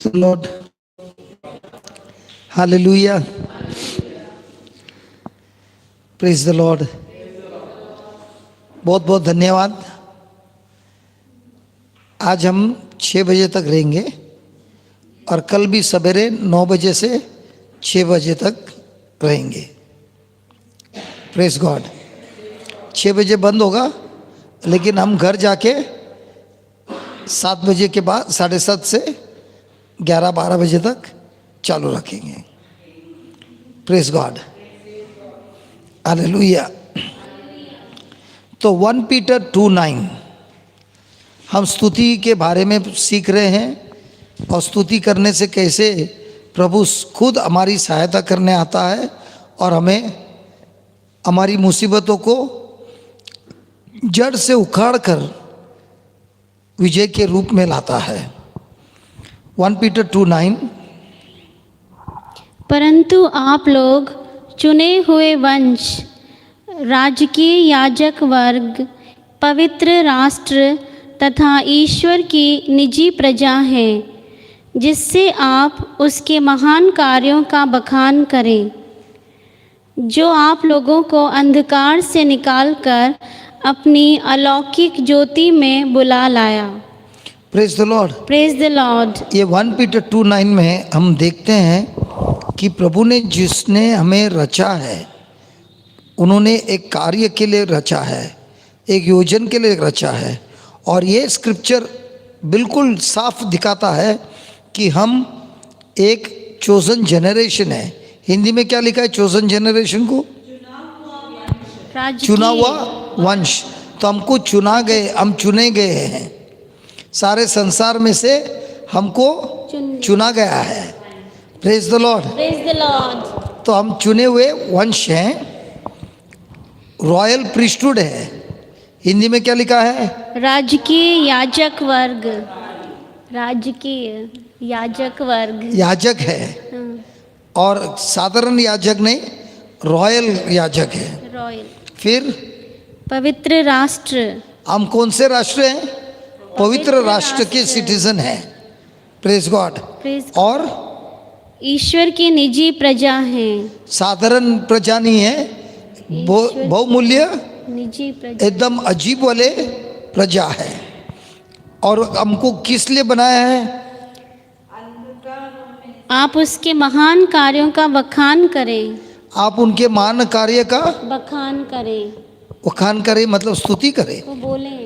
the Lord. Hallelujah. Praise the Lord. बहुत बहुत धन्यवाद। आज हम 6 बजे तक रहेंगे और कल भी सवेरे 9 बजे से 6 बजे तक रहेंगे। Press God. 6 बजे बंद होगा, लेकिन हम घर जाके 7 बजे के बाद 7:30 से 11-12 बजे तक चालू रखेंगे। Press God. हालेलुया। तो 1 पीटर 2:9 हम स्तुति के बारे में सीख रहे हैं और स्तुति करने से कैसे प्रभु खुद हमारी सहायता करने आता है और हमें हमारी मुसीबतों को जड़ से उखाड़ कर विजय के रूप में लाता है। 1 पीटर 2:9 परंतु आप लोग चुने हुए वंश, राजकीय याजक वर्ग, पवित्र राष्ट्र तथा ईश्वर की निजी प्रजा हैं, जिससे आप उसके महान कार्यों का बखान करें, जो आप लोगों को अंधकार से निकालकर अपनी अलौकिक ज्योति में बुला लाया। Praise the Lord. Praise the Lord. ये 1 पीटर 2:9 में हम देखते हैं कि प्रभु ने जिसने हमें रचा है, उन्होंने एक कार्य के लिए रचा है, एक योजन के लिए रचा है। और ये स्क्रिप्चर बिल्कुल साफ दिखाता है कि हम एक चोजन जनरेशन है। हिंदी में क्या लिखा है चोजन जनरेशन को? चुना हुआ वंश। तो हमको चुना गए, हम चुने गए हैं। सारे संसार में से हमको चुना गया है। Praise the Lord. Praise the Lord. तो हम चुने हुए वंश हैं, रॉयल प्रीस्टहुड है। हिंदी में क्या लिखा है? राजकीय याजक वर्ग। राजकीय याजक वर्ग। याजक है। और साधारण याजक नहीं, रॉयल याजक है। रॉयल। फिर पवित्र राष्ट्र। हम कौन से राष्ट्र हैं? पवित्र राष्ट्र के सिटीजन हैं। Praise God. और ईश्वर की निजी प्रजा हैं। साधारण प्रजा नहीं है, बहुमूल्य निजी प्रजा, एकदम अजीब वाले प्रजा है। और हमको किस लिए बनाया है? आप उसके महान कार्यों का बखान करें। आप उनके महान कार्य का बखान करें। बखान करें मतलब स्तुति करें। वो बोले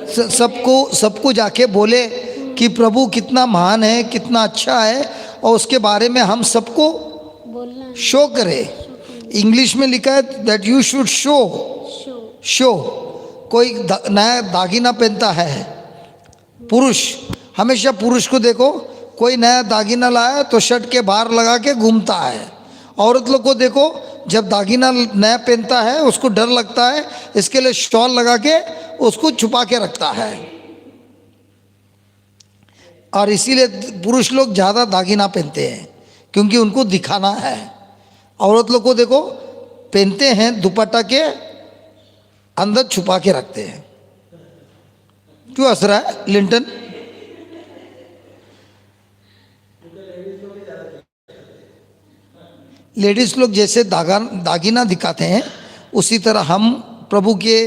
सबको जाके बोले कि प्रभु कितना महान है, कितना अच्छा है, और उसके बारे में हम सबको बोलना, शो करें। इंग्लिश में लिखा है दैट यू शुड शो। कोई नया दागिना पहनता है, पुरुष, हमेशा पुरुष को देखो, कोई नया दागिना लाया तो शर्ट के बाहर लगा के घूमता है। औरत लोग को देखो, जब दागिना नया पहनता है उसको डर लगता है, इसके लिए शॉल लगा के उसको छुपा के रखता है। और इसीलिए पुरुष लोग ज़्यादा दागिना पहनते हैं क्योंकि उनको दिखाना है। औरत लोग को देखो, पहनते हैं दुपट्टा के अंदर छुपा के रखते हैं। क्यों हंस रहा है लिंटन? लेडीज लोग जैसे दागिना दिखाते हैं, उसी तरह हम प्रभु के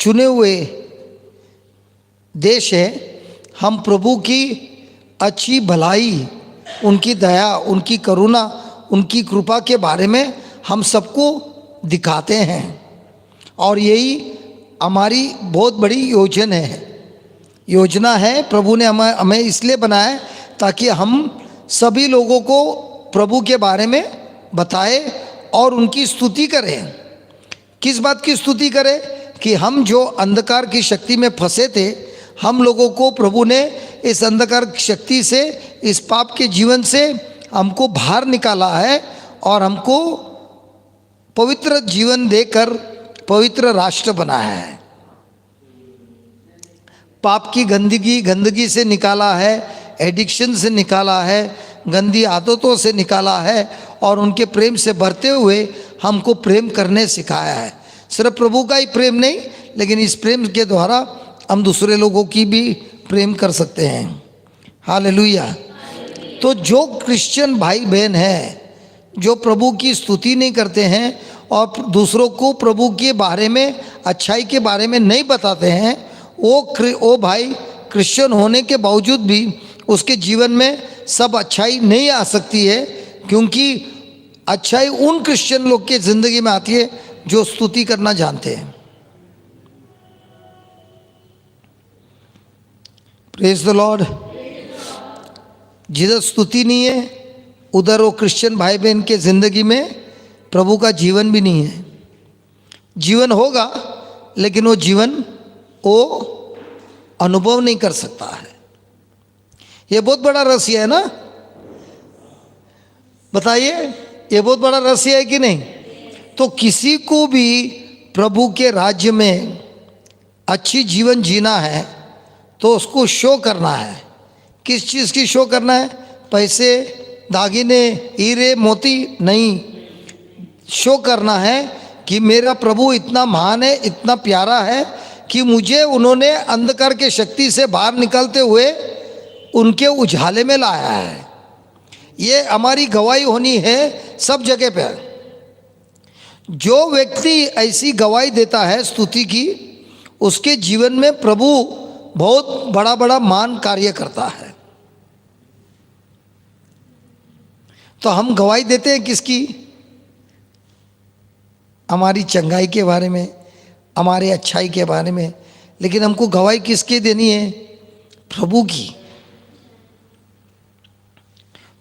चुने हुए देश है। हम प्रभु की अच्छी भलाई, उनकी दया, उनकी करुणा, उनकी कृपा के बारे में हम सबको दिखाते हैं। और यही हमारी बहुत बड़ी योजना है। प्रभु ने हमें इसलिए बनाया है ताकि हम सभी लोगों को प्रभु के बारे में बताए और उनकी स्तुति करें। किस बात की स्तुति करें? कि हम जो अंधकार की शक्ति में फंसे थे, हम लोगों को प्रभु ने इस अंधकार शक्ति से, इस पाप के जीवन से हमको बाहर निकाला है और हमको पवित्र जीवन देकर पवित्र राष्ट्र बनाया है। पाप की गंदगी से निकाला है, एडिक्शन से निकाला है, गंदी आदतों से निकाला है और उनके प्रेम से भरते हुए हमको प्रेम करने सिखाया है। सिर्फ प्रभु का ही प्रेम नहीं, लेकिन इस प्रेम के द्वारा हम दूसरे लोगों की भी प्रेम कर सकते हैं। हालेलुया। तो जो क्रिश्चियन भाई बहन हैं जो प्रभु की स्तुति नहीं करते हैं और दूसरों को प्रभु के बारे में, अच्छाई के बारे में नहीं बताते हैं, वो भाई क्रिश्चियन होने के बावजूद भी उसके जीवन में सब अच्छाई नहीं आ सकती है, क्योंकि अच्छाई उन क्रिश्चियन लोग के ज़िंदगी में आती है जो स्तुति करना जानते हैं। Praise the Lord. जिधर स्तुति नहीं है उधर वो क्रिश्चियन भाई बहन के ज़िंदगी में प्रभु का जीवन भी नहीं है। जीवन होगा लेकिन वो जीवन वो अनुभव नहीं कर सकता है। ये बहुत बड़ा रहस्य है ना, बताइए, ये बहुत बड़ा रहस्य है कि नहीं? तो किसी को भी प्रभु के राज्य में अच्छी जीवन जीना है तो उसको शो करना है। किस चीज़ की शो करना है? पैसे, दागिने, हीरे, मोती नहीं, शो करना है कि मेरा प्रभु इतना महान है, इतना प्यारा है कि मुझे उन्होंने अंधकार के शक्ति से बाहर निकलते हुए उनके उजाले में लाया है। ये हमारी गवाही होनी है सब जगह पे। जो व्यक्ति ऐसी गवाही देता है स्तुति की, उसके जीवन में प्रभु बहुत बड़ा बड़ा मान कार्य करता है। तो हम गवाही देते हैं किसकी? हमारी चंगाई के बारे में, हमारे अच्छाई के बारे में, लेकिन हमको गवाही किसकी देनी है? प्रभु की।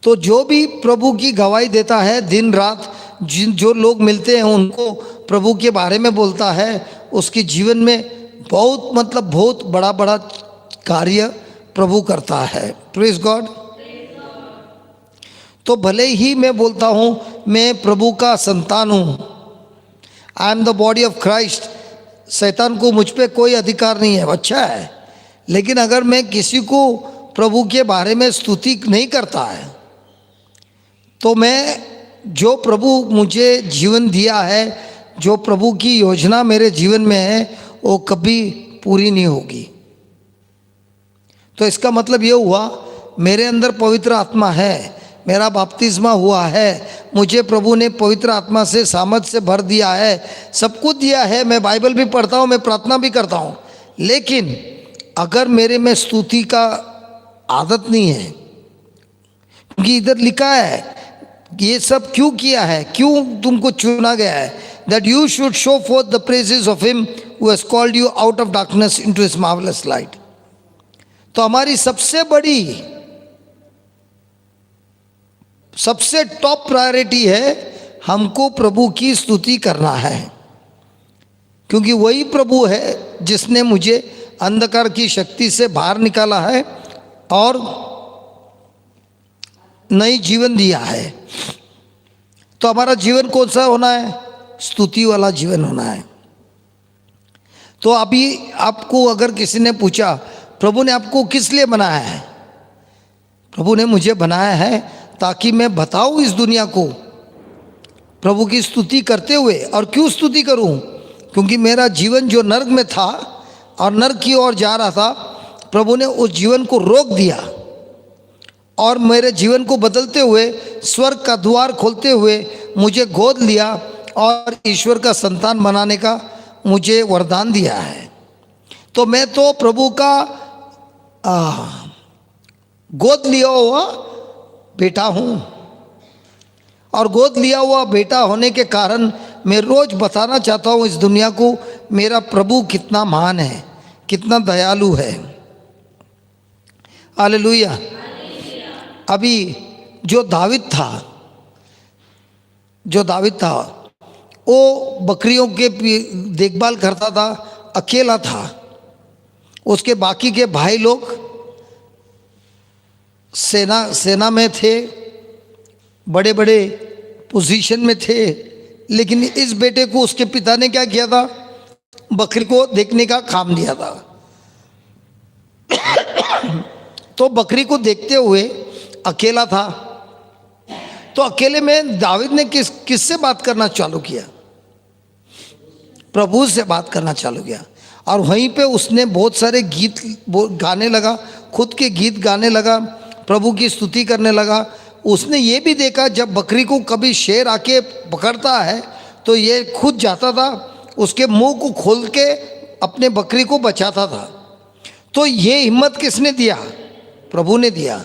तो जो भी प्रभु की गवाही देता है दिन रात, जो लोग मिलते हैं उनको प्रभु के बारे में बोलता है, उसके जीवन में बहुत बड़ा बड़ा कार्य प्रभु करता है। Praise God. तो भले ही मैं बोलता हूँ मैं प्रभु का संतान हूँ, I am the body of Christ, शैतान को मुझ पे कोई अधिकार नहीं है, अच्छा है, लेकिन अगर मैं किसी को प्रभु के बारे में स्तुति नहीं करता है तो मैं, जो प्रभु मुझे जीवन दिया है, जो प्रभु की योजना मेरे जीवन में है, वो कभी पूरी नहीं होगी। तो इसका मतलब ये हुआ मेरे अंदर पवित्र आत्मा है, मेरा बपतिस्मा हुआ है, मुझे प्रभु ने पवित्र आत्मा से सामर्थ से भर दिया है, सब कुछ दिया है, मैं बाइबल भी पढ़ता हूँ, मैं प्रार्थना भी करता हूँ, लेकिन अगर मेरे में स्तुति का आदत नहीं है, क्योंकि इधर लिखा है ये सब क्यों किया है, क्यों तुमको चुना गया है, that you should show fourth the praises of him who has called you out of darkness into his marvellous light. तो हमारी सबसे बड़ी, सबसे टॉप प्रायोरिटी है हमको प्रभु की स्तुति करना है, क्योंकि वही प्रभु है जिसने मुझे अंधकार की शक्ति से बाहर निकाला है और नई जीवन दिया है। तो हमारा जीवन कौन सा होना है? स्तुति वाला जीवन होना है। तो अभी आपको अगर किसी ने पूछा प्रभु ने आपको किस लिए बनाया है, प्रभु ने मुझे बनाया है ताकि मैं बताऊं इस दुनिया को प्रभु की स्तुति करते हुए। और क्यों स्तुति करूं? क्योंकि मेरा जीवन जो नर्क में था और नर्क की ओर जा रहा था, प्रभु ने उस जीवन को रोक दिया और मेरे जीवन को बदलते हुए, स्वर्ग का द्वार खोलते हुए मुझे गोद लिया और ईश्वर का संतान बनाने का मुझे वरदान दिया है। तो मैं तो प्रभु का गोद लिया हुआ बेटा हूँ, और गोद लिया हुआ बेटा होने के कारण मैं रोज बताना चाहता हूँ इस दुनिया को मेरा प्रभु कितना महान है, कितना दयालु है। हालेलुया। अभी जो दाविद था वो बकरियों के देखभाल करता था, अकेला था, उसके बाकी के भाई लोग सेना में थे, बड़े बड़े पोजीशन में थे, लेकिन इस बेटे को उसके पिता ने क्या किया था? बकरी को देखने का काम दिया था। तो बकरी को देखते हुए अकेला था, तो अकेले में दाविद ने किससे बात करना चालू किया? प्रभु से बात करना चालू किया। और वहीं पे उसने बहुत सारे गीत गाने लगा, खुद के गीत गाने लगा, प्रभु की स्तुति करने लगा। उसने ये भी देखा जब बकरी को कभी शेर आके पकड़ता है तो ये खुद जाता था, उसके मुंह को खोल के अपने बकरी को बचाता था। तो ये हिम्मत किसने दिया? प्रभु ने दिया।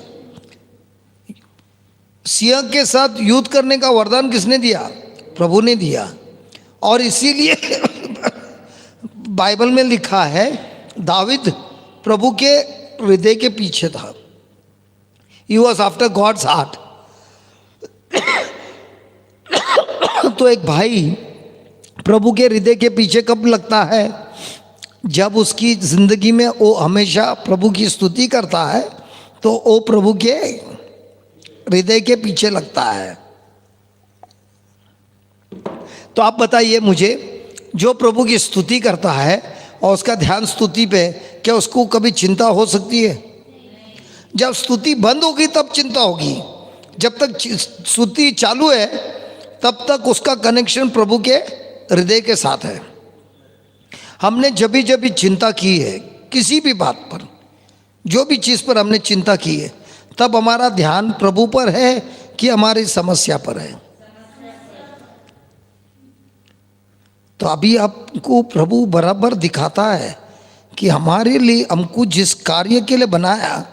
सिंह के साथ युद्ध करने का वरदान किसने दिया? प्रभु ने दिया। और इसीलिए बाइबल में लिखा है दाविद प्रभु के हृदय के पीछे था। He was after God's heart. तो एक भाई प्रभु के हृदय के पीछे कब लगता है? जब उसकी जिंदगी में वो हमेशा प्रभु की स्तुति करता है तो वो प्रभु के हृदय के पीछे लगता है। तो आप बताइए मुझे, जो प्रभु की स्तुति करता है और उसका ध्यान स्तुति पे, क्या उसको कभी चिंता हो सकती है? जब स्तुति बंद होगी तब चिंता होगी। जब तक स्तुति चालू है तब तक उसका कनेक्शन प्रभु के हृदय के साथ है। हमने जब भी चिंता की है किसी भी बात पर, जो भी चीज़ पर हमने चिंता की है, तब हमारा ध्यान प्रभु पर है कि हमारी समस्या पर है? तो अभी आपको प्रभु बराबर दिखाता है कि हमारे लिए, हमको जिस कार्य के लिए बनाया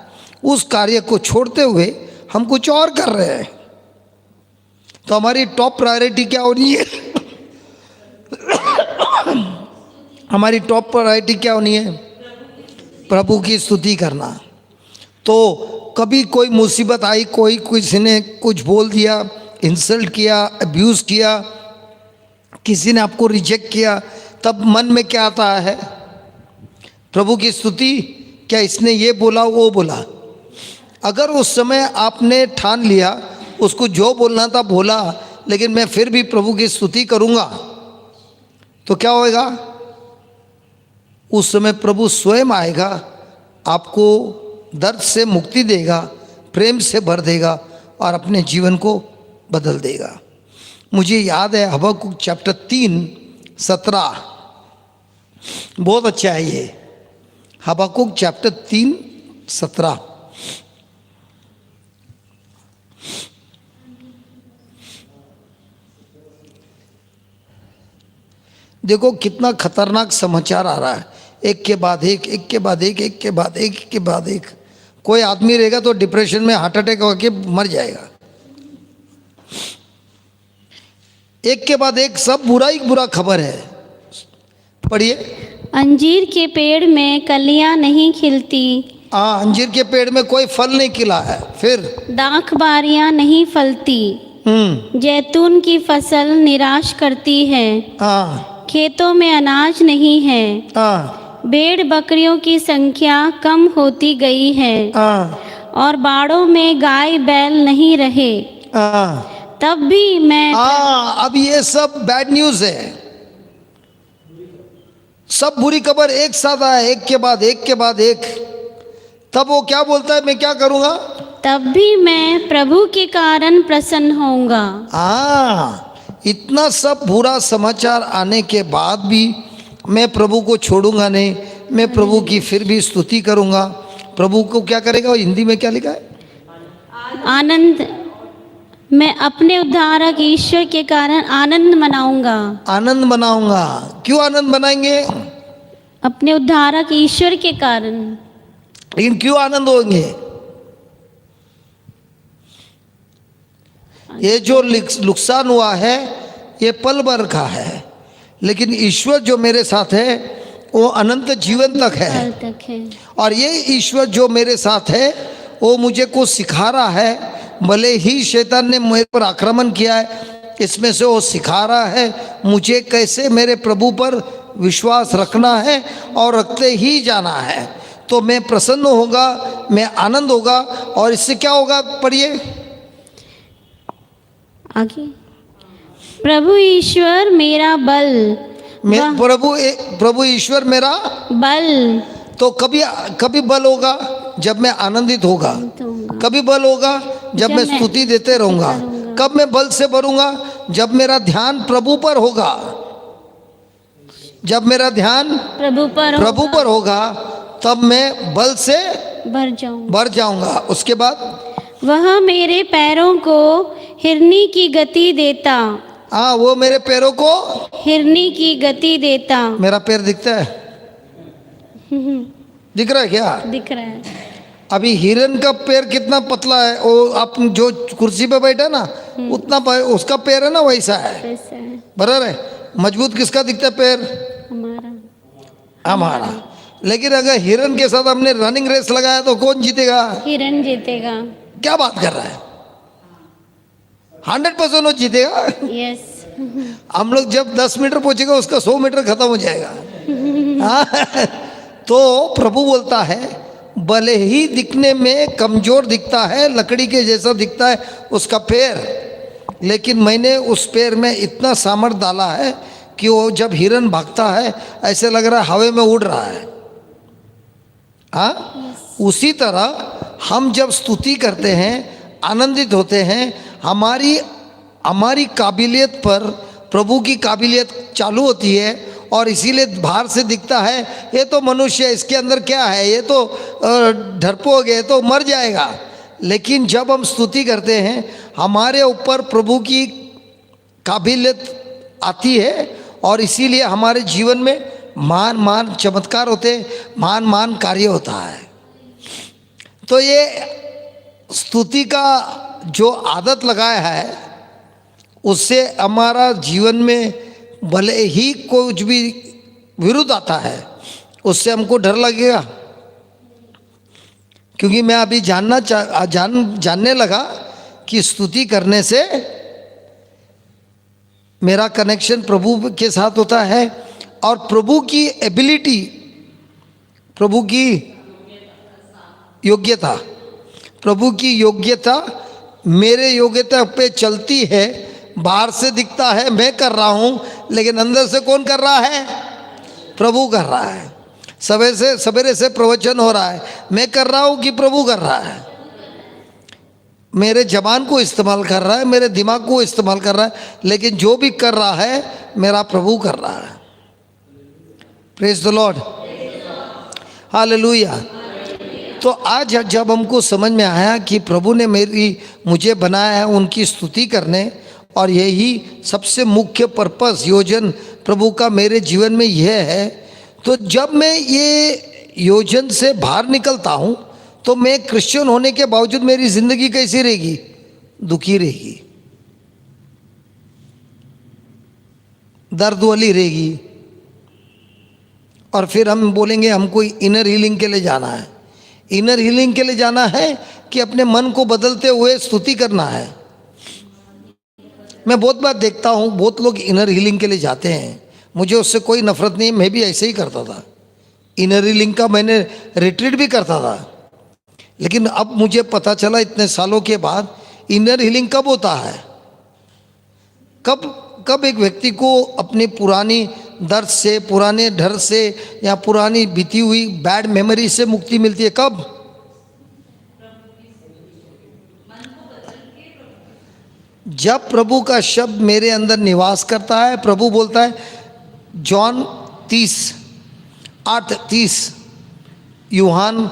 उस कार्य को छोड़ते हुए हम कुछ और कर रहे हैं। तो हमारी टॉप प्रायोरिटी क्या होनी है? हमारी टॉप प्रायोरिटी क्या होनी है? प्रभु की स्तुति करना। तो कभी कोई मुसीबत आई, कोई किसी ने कुछ बोल दिया, इंसल्ट किया, अब्यूज़ किया, किसी ने आपको रिजेक्ट किया, तब मन में क्या आता है? प्रभु की स्तुति। क्या इसने ये बोला वो बोला? अगर उस समय आपने ठान लिया उसको जो बोलना था बोला, लेकिन मैं फिर भी प्रभु की स्तुति करूँगा, तो क्या होएगा? उस समय प्रभु स्वयं आएगा, आपको दर्द से मुक्ति देगा, प्रेम से भर देगा और अपने जीवन को बदल देगा। मुझे याद है हबक्कुक चैप्टर 3:17, बहुत अच्छा है ये। हबक्कुक चैप्टर 3:17। देखो कितना खतरनाक समाचार आ रहा है, एक के बाद एक, एक के बाद एक, एक के बाद एक, एक के बाद एक। कोई आदमी रहेगा तो डिप्रेशन में हार्ट अटैक होकर मर जाएगा। एक के बाद एक सब बुरा ही बुरा खबर है। पढ़िए। अंजीर के पेड़ में कलियां नहीं खिलती, हाँ, अंजीर के पेड़ में कोई फल नहीं खिला है। फिर दाख बारियां नहीं फलती, जैतून की फसल निराश करती है, हाँ खेतों में अनाज नहीं है, हाँ भेड़ बकरियों की संख्या कम होती गई है, हाँ और बाड़ों में गाय बैल नहीं रहे। हाँ। तब भी मैं अब ये सब बैड न्यूज है, सब बुरी खबर एक साथ आया, एक के बाद एक के बाद एक। तब वो क्या बोलता है? मैं क्या करूँगा? तब भी मैं प्रभु के कारण प्रसन्न होऊंगा। इतना सब बुरा समाचार आने के बाद भी मैं प्रभु को छोड़ूंगा नहीं, मैं प्रभु की फिर भी स्तुति करूंगा। प्रभु को क्या करेगा? हिंदी में क्या लिखा है? आनंद, मैं अपने उद्धारक ईश्वर के कारण आनंद मनाऊंगा। आनंद मनाऊंगा। क्यों आनंद मनाएंगे? अपने उद्धारक ईश्वर के कारण। लेकिन क्यों आनंद होंगे? ये जो नुकसान हुआ है ये पल भर का है, लेकिन ईश्वर जो मेरे साथ है वो अनंत जीवन तक है। और ये ईश्वर जो मेरे साथ है वो मुझे कुछ सिखा रहा है। भले ही शैतान ने मेरे पर आक्रमण किया है, इसमें से वो सिखा रहा है मुझे कैसे मेरे प्रभु पर विश्वास रखना है और रखते ही जाना है। तो मैं प्रसन्न होगा, मैं आनंद होगा। और इससे क्या होगा? पढ़िए आगे। प्रभु ईश्वर मेरा बल, प्रभु ईश्वर मेरा बल। तो कभी बल होगा जब मैं आनंदित होगा, कभी बल होगा जब मैं स्तुति देते रहूंगा। कब मैं बल से भरूंगा? जब मेरा ध्यान प्रभु पर होगा। जब मेरा ध्यान प्रभु पर होगा तब मैं बल से भर जाऊंगा। उसके बाद वह मेरे पैरों को हिरनी की गति देता। हाँ, वो मेरे पैरों को, हिरनी की गति देता। मेरा पैर दिखता है, दिख रहा है क्या? दिख रहा है। अभी हिरन का पैर कितना पतला है, वो आप जो कुर्सी पे बैठा ना उतना उसका पैर है ना, वैसा है, ऐसा है बराबर है। मजबूत किसका दिखता है पैर? हमारा। हमारा। लेकिन अगर हिरन के साथ हमने रनिंग रेस लगाया तो कौन जीतेगा? हिरन जीतेगा। क्या बात कर रहा है? 100% वो जीतेगा। यस। हम लोग जब 10 मीटर पहुंचेगा उसका 100 मीटर खत्म हो जाएगा। हाँ? तो प्रभु बोलता है भले ही दिखने में कमजोर दिखता है, लकड़ी के जैसा दिखता है उसका पैर, लेकिन मैंने उस पैर में इतना सामर्थ्य डाला है कि वो जब हिरन भागता है ऐसे लग रहा है हवा में उड़ रहा है। हाँ, उसी तरह हम जब स्तुति करते हैं, आनंदित होते हैं, हमारी काबिलियत पर प्रभु की काबिलियत चालू होती है और इसीलिए बाहर से दिखता है ये तो मनुष्य है, इसके अंदर क्या है, ये तो डरपोक है, तो मर जाएगा। लेकिन जब हम स्तुति करते हैं हमारे ऊपर प्रभु की काबिलियत आती है और इसीलिए हमारे जीवन में महान चमत्कार होते हैं, महान कार्य होता है। तो ये स्तुति का जो आदत लगाया है उससे हमारा जीवन में भले ही कुछ भी विरुद्ध आता है उससे हमको डर लगेगा, क्योंकि मैं अभी जानने लगा कि स्तुति करने से मेरा कनेक्शन प्रभु के साथ होता है और प्रभु की एबिलिटी, प्रभु की योग्यता, प्रभु की योग्यता मेरे योग्यता पे चलती है। बाहर से दिखता है मैं कर रहा हूँ, लेकिन अंदर से कौन कर रहा है? प्रभु कर रहा है। सवेरे से प्रवचन हो रहा है, मैं कर रहा हूँ कि प्रभु कर रहा है? मेरे जबान को इस्तेमाल कर रहा है, मेरे दिमाग को इस्तेमाल कर रहा है, लेकिन जो भी कर रहा है मेरा प्रभु कर रहा है। Praise the Lord, hallelujah. तो आज जब हमको समझ में आया कि प्रभु ने मुझे बनाया है उनकी स्तुति करने, और यही सबसे मुख्य पर्पस योजन प्रभु का मेरे जीवन में यह है, तो जब मैं ये योजन से बाहर निकलता हूँ तो मैं क्रिश्चियन होने के बावजूद मेरी जिंदगी कैसी रहेगी? दुखी रहेगी, दर्द वाली रहेगी। और फिर हम बोलेंगे हमको इनर हीलिंग के लिए जाना है। इनर हीलिंग के लिए जाना है कि अपने मन को बदलते हुए स्तुति करना है। मैं बहुत बार देखता हूँ बहुत लोग इनर हीलिंग के लिए जाते हैं, मुझे उससे कोई नफरत नहीं, मैं भी ऐसे ही करता था। इनर हीलिंग का मैंने रिट्रीट भी करता था, लेकिन अब मुझे पता चला इतने सालों के बाद इनर हीलिंग कब होता है, कब एक व्यक्ति को अपनी पुरानी दर्द से, पुराने डर से या पुरानी बीती हुई बैड मेमोरी से मुक्ति मिलती है? कब? जब प्रभु का शब्द मेरे अंदर निवास करता है। प्रभु बोलता है जॉन 30:8-30, यूहान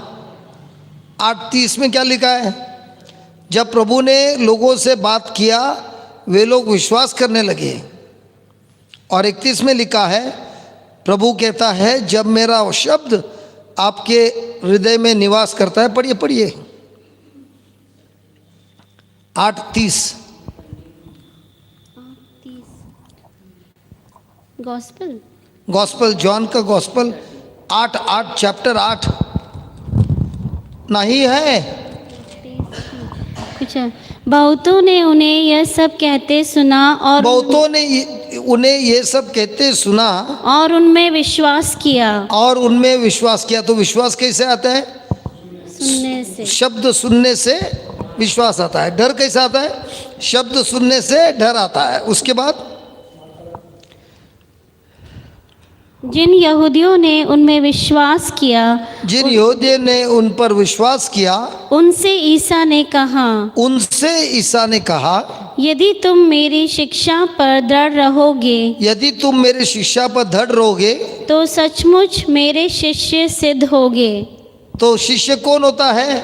8:30 में क्या लिखा है? जब प्रभु ने लोगों से बात किया वे लोग विश्वास करने लगे। और 31 में लिखा है, प्रभु कहता है जब मेरा शब्द आपके हृदय में निवास करता है। पढ़िए 8:30 गॉस्पल जॉन का गॉस्पल 8 चैप्टर 8 नहीं है। अच्छा, बहुतों ने उन्हें यह सब कहते सुना और बहुतों ने उन्हें ये सब कहते सुना और उनमें विश्वास किया। तो विश्वास कैसे आता है? सुनने से। शब्द सुनने से विश्वास आता है। डर कैसे आता है? शब्द सुनने से डर आता है। उसके बाद जिन यहूदियों ने उनमें विश्वास किया, जिन यहूदियों ने उन पर विश्वास किया, उनसे ईसा ने कहा, यदि तुम मेरी शिक्षा पर दृढ़ रहोगे, तो सचमुच मेरे शिष्य सिद्ध होगे। तो शिष्य कौन होता है?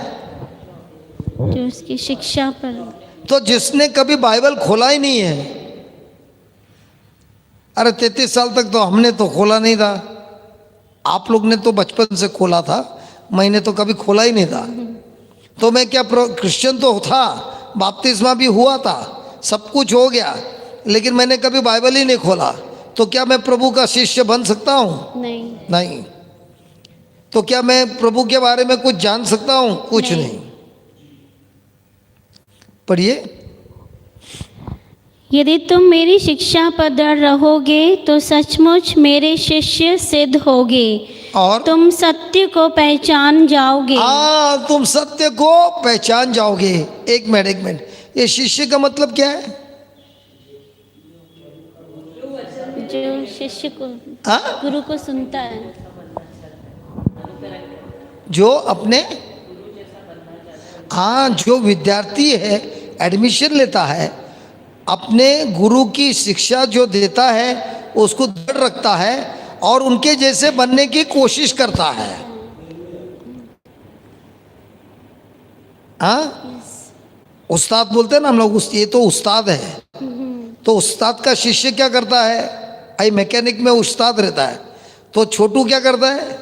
जो उसकी शिक्षा पर। तो जिसने कभी बाइबल खोला ही नहीं है। अरे 33 साल तक तो हमने तो खोला नहीं था, आप लोग ने तो बचपन से खोला था, मैंने तो कभी खोला ही नहीं था। तो मैं क्या क्रिश्चियन तो था, बपतिस्मा भी हुआ था, सब कुछ हो गया, लेकिन मैंने कभी बाइबल ही नहीं खोला। तो क्या मैं प्रभु का शिष्य बन सकता हूँ? नहीं। नहीं। तो क्या मैं प्रभु के बारे में कुछ जान सकता हूँ? कुछ नहीं। पढ़िए। यदि तुम मेरी शिक्षा पर दृढ़ रहोगे तो सचमुच मेरे शिष्य सिद्ध होगे और तुम सत्य को पहचान जाओगे। तुम सत्य को पहचान जाओगे। एक मिनट, ये शिष्य का मतलब क्या है? जो शिष्य को, गुरु को सुनता है, जो अपने, जो विद्यार्थी है, एडमिशन लेता है, अपने गुरु की शिक्षा जो देता है उसको दृढ़ रखता है और उनके जैसे बनने की कोशिश करता है। उस्ताद बोलते हैं ना हम लोग, ये तो उस्ताद है। तो उस्ताद का शिष्य क्या करता है? आई मैकेनिक में उस्ताद रहता है, तो छोटू क्या करता है?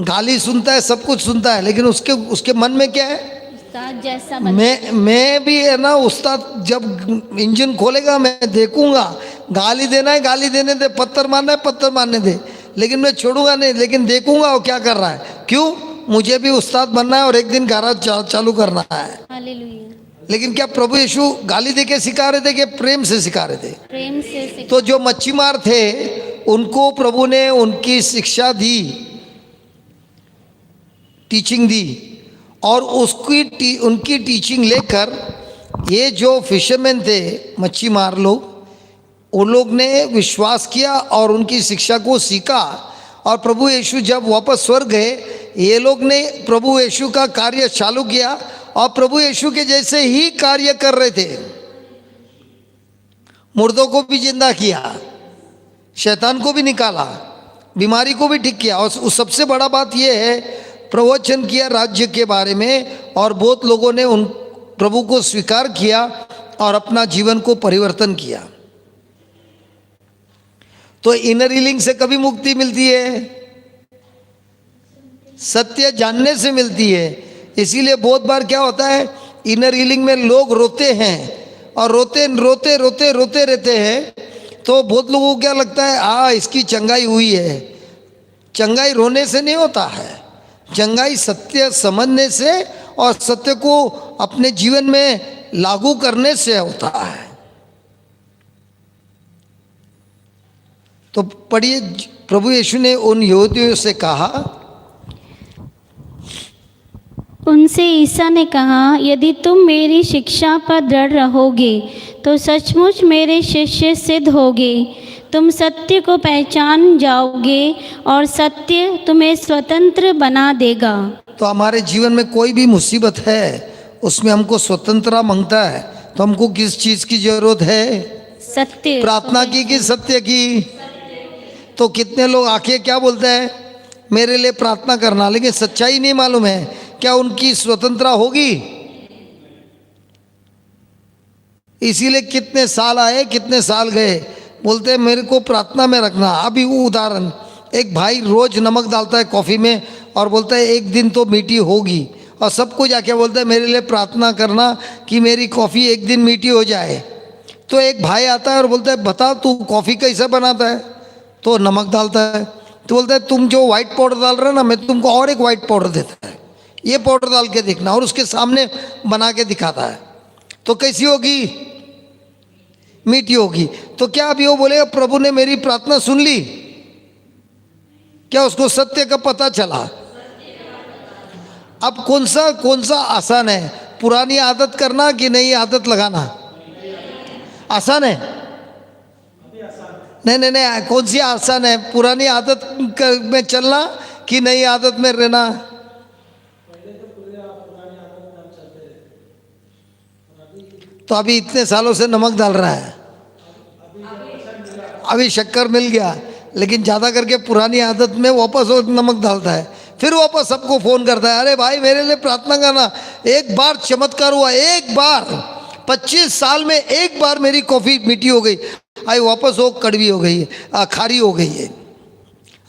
गाली सुनता है, सब कुछ सुनता है, लेकिन उसके मन में क्या है? उस्ताद जैसा मैं भी है ना उस्ताद, जब इंजन खोलेगा मैं देखूंगा, गाली देना है गाली देने दे, पत्थर मारना है पत्थर मारने दे, लेकिन मैं छोड़ूंगा नहीं, लेकिन देखूंगा वो क्या कर रहा है। क्यों? मुझे भी उस्ताद बनना है और एक दिन गैराज चालू करना है। हालेलुया। लेकिन क्या प्रभु यीशु गाली देके सिखा रहे थे कि प्रेम से सिखा रहे थे? प्रेम से। तो जो मच्छीमार थे उनको प्रभु ने उनकी शिक्षा दी, टीचिंग दी, और उनकी टीचिंग लेकर ये जो फिशरमैन थे, मच्छीमार लोग, उन लोग ने विश्वास किया और उनकी शिक्षा को सीखा। और प्रभु यीशु जब वापस स्वर्ग गए, ये लोग ने प्रभु यीशु का कार्य चालू किया और प्रभु यीशु के जैसे ही कार्य कर रहे थे। मुर्दों को भी जिंदा किया, शैतान को भी निकाला, बीमारी को भी ठीक किया, और सबसे बड़ा बात यह है, प्रवचन किया राज्य के बारे में, और बहुत लोगों ने उन प्रभु को स्वीकार किया और अपना जीवन को परिवर्तन किया। तो इनर हीलिंग से कभी मुक्ति मिलती है? सत्य जानने से मिलती है। इसीलिए बहुत बार क्या होता है, इनर हीलिंग में लोग रोते हैं और रोते रोते रोते रोते रहते हैं। तो बहुत लोगों को क्या लगता है, इसकी चंगाई हुई है। चंगाई रोने से नहीं होता है, चंगाई सत्य समझने से और सत्य को अपने जीवन में लागू करने से होता है। तो पढ़िए, प्रभु यीशु ने उन यहूदियों से कहा, उनसे ईसा ने कहा, यदि तुम मेरी शिक्षा पर दृढ़ रहोगे तो सचमुच मेरे शिष्य सिद्ध होगे तुम सत्य को पहचान जाओगे और सत्य तुम्हें स्वतंत्र बना देगा। तो हमारे जीवन में कोई भी मुसीबत है उसमें हमको स्वतंत्रता मांगता है, तो हमको किस चीज़ की जरूरत है? सत्य। प्रार्थना की कि सत्य की? तो कितने लोग आके क्या बोलते हैं, मेरे लिए प्रार्थना करना, लेकिन सच्चाई नहीं मालूम है। क्या उनकी स्वतंत्रता होगी? इसीलिए कितने साल आए कितने साल गए, बोलते हैं मेरे को प्रार्थना में रखना। अभी वो उदाहरण, एक भाई रोज नमक डालता है कॉफ़ी में और बोलता है एक दिन तो मीठी होगी, और सबको जाके बोलता है मेरे लिए प्रार्थना करना कि मेरी कॉफ़ी एक दिन मीठी हो जाए। तो एक भाई आता है और बोलता है बता तू कॉफ़ी कैसे बनाता है? तो नमक डालता है। तो बोलता है तुम जो वाइट पाउडर डाल रहे हो ना, मैं तुमको और एक वाइट पाउडर देता है, ये पाउडर डाल के देखना, और उसके सामने बना के दिखाता है। तो कैसी होगी? मीठी होगी। तो क्या अभी वो बोलेगा प्रभु ने मेरी प्रार्थना सुन ली? क्या उसको सत्य का पता चला? अब कौन सा आसान है, पुरानी आदत करना कि नई आदत लगाना? आसान है? नहीं, कौन सी आसान है, पुरानी आदत में चलना कि नई आदत में रहना? तो अभी इतने सालों से नमक डाल रहा है, अभी शक्कर मिल गया, लेकिन ज़्यादा करके पुरानी आदत में वापस वो नमक डालता है। फिर वापस सबको फ़ोन करता है, अरे भाई मेरे लिए प्रार्थना करना। एक बार चमत्कार हुआ, एक बार 25 साल में एक बार मेरी कॉफ़ी मीठी हो गई, आई वापस वो कड़वी हो गई है, खारी हो गई है।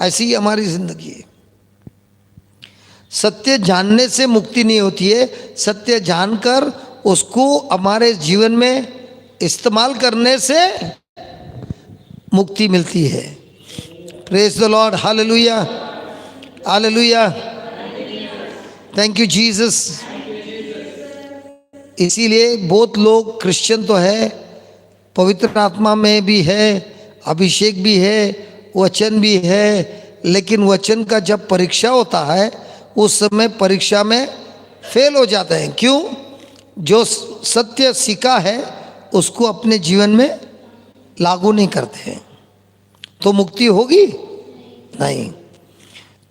ऐसी ही हमारी ज़िंदगी है। सत्य जानने से मुक्ति नहीं होती है, सत्य जानकर उसको हमारे जीवन में इस्तेमाल करने से मुक्ति मिलती है। Praise the Lord, hallelujah, hallelujah, thank you Jesus. इसीलिए बहुत लोग क्रिश्चियन तो है, पवित्र आत्मा में भी है, अभिषेक भी है, वचन भी है, लेकिन वचन का जब परीक्षा होता है उस समय परीक्षा में फेल हो जाते हैं। क्यों? जो सत्य सीखा है उसको अपने जीवन में लागू नहीं करते हैं, तो मुक्ति होगी नहीं।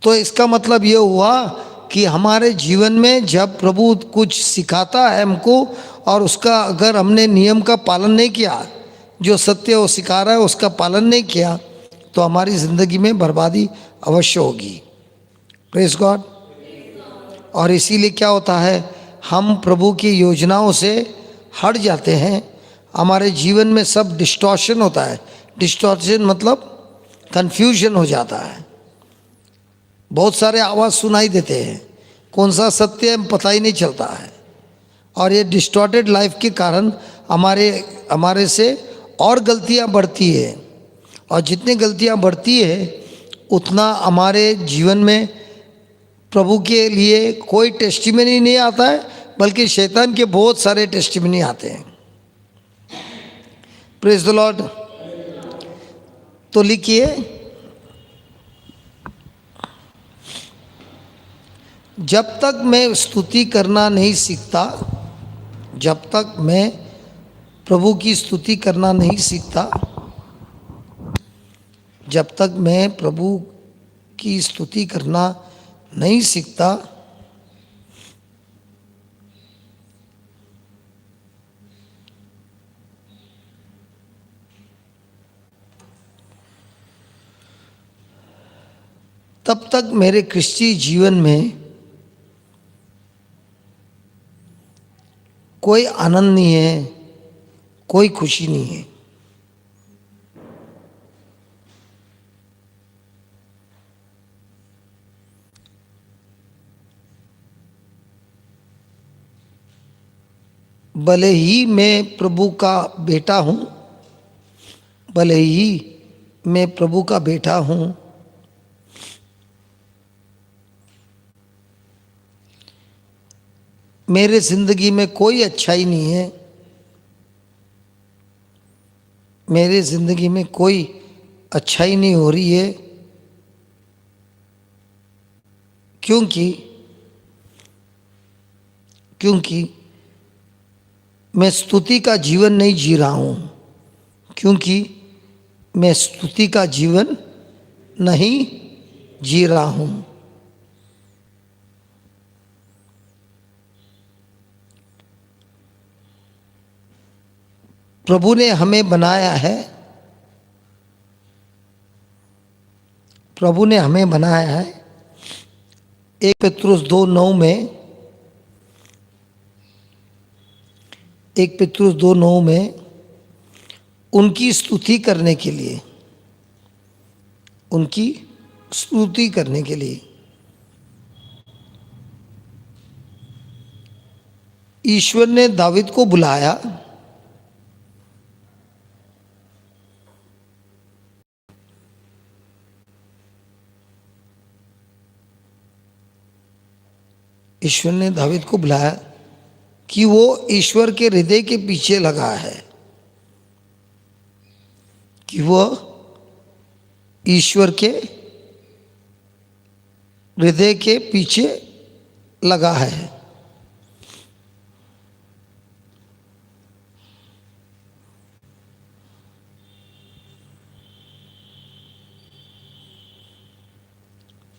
तो इसका मतलब ये हुआ कि हमारे जीवन में जब प्रभु कुछ सिखाता है हमको, और उसका अगर हमने नियम का पालन नहीं किया, जो सत्य वो सिखा रहा है उसका पालन नहीं किया, तो हमारी ज़िंदगी में बर्बादी अवश्य होगी। Praise God. और इसीलिए क्या होता है, हम प्रभु की योजनाओं से हट जाते हैं, हमारे जीवन में सब डिस्टॉर्शन होता है। डिस्टॉर्शन मतलब कन्फ्यूजन हो जाता है, बहुत सारे आवाज़ सुनाई देते हैं, कौन सा सत्य है पता ही नहीं चलता है। और ये डिस्टॉर्टेड लाइफ के कारण हमारे से और गलतियां बढ़ती है, और जितनी गलतियां बढ़ती है उतना हमारे जीवन में प्रभु के लिए कोई टेस्टिमनी नहीं आता है, बल्कि शैतान के बहुत सारे टेस्टिमनी आते हैं। Praise the Lord. तो लिखिए, जब तक मैं स्तुति करना नहीं सीखता, जब तक मैं प्रभु की स्तुति करना नहीं सीखता, जब तक मैं प्रभु की स्तुति करना नहीं सीखता, तब तक मेरे क्रिश्चियन जीवन में कोई आनंद नहीं है, कोई खुशी नहीं है। भले ही मैं प्रभु का बेटा हूँ, भले ही मैं प्रभु का बेटा हूँ, मेरे ज़िंदगी में कोई अच्छाई नहीं है, मेरे ज़िंदगी में कोई अच्छाई नहीं हो रही है। क्योंकि मैं स्तुति का जीवन नहीं जी रहा हूँ, क्योंकि मैं स्तुति का जीवन नहीं जी रहा हूँ। प्रभु ने हमें बनाया है, प्रभु ने हमें बनाया है। 1 पत्रुस 2:9 में, 1 पत्रुस 2:9 में उनकी स्तुति करने के लिए, उनकी स्तुति करने के लिए ईश्वर ने दावीद को बुलाया। ईश्वर ने दावीद को बुलाया कि वो ईश्वर के हृदय के पीछे लगा है, कि वो ईश्वर के हृदय के पीछे लगा है।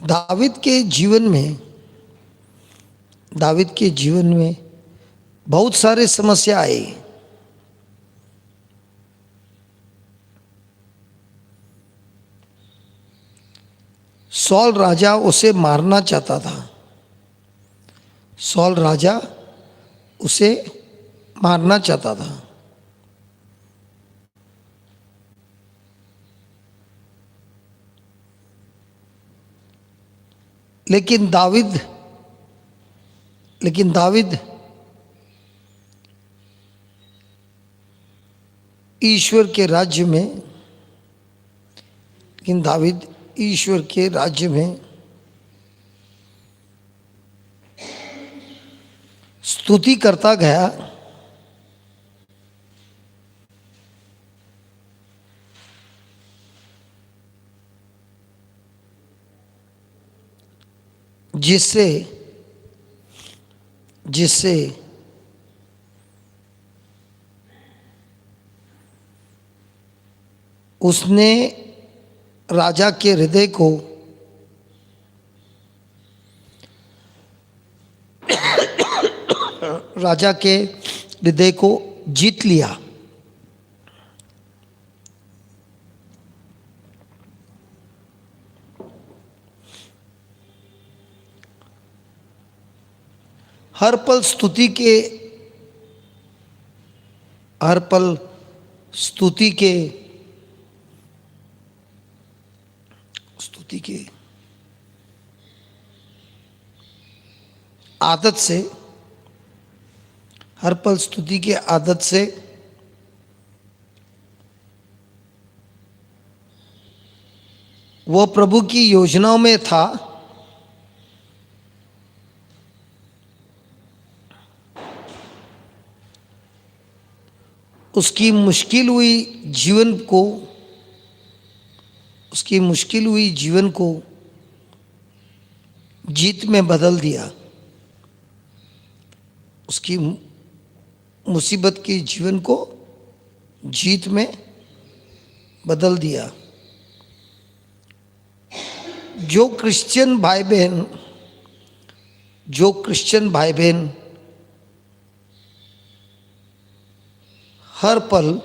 दावीद के जीवन में बहुत सारे समस्या आई। सौल राजा उसे मारना चाहता था। सौल राजा उसे मारना चाहता था। लेकिन दाविद ईश्वर के राज्य में, स्तुति करता गया। जिससे उसने राजा के हृदय को जीत लिया। हर पल स्तुति के आदत से वो प्रभु की योजनाओं में था। उसकी मुश्किल हुई जीवन को जीत में बदल दिया। उसकी मुसीबत के जीवन को जीत में बदल दिया। जो क्रिश्चियन भाई बहन हर पल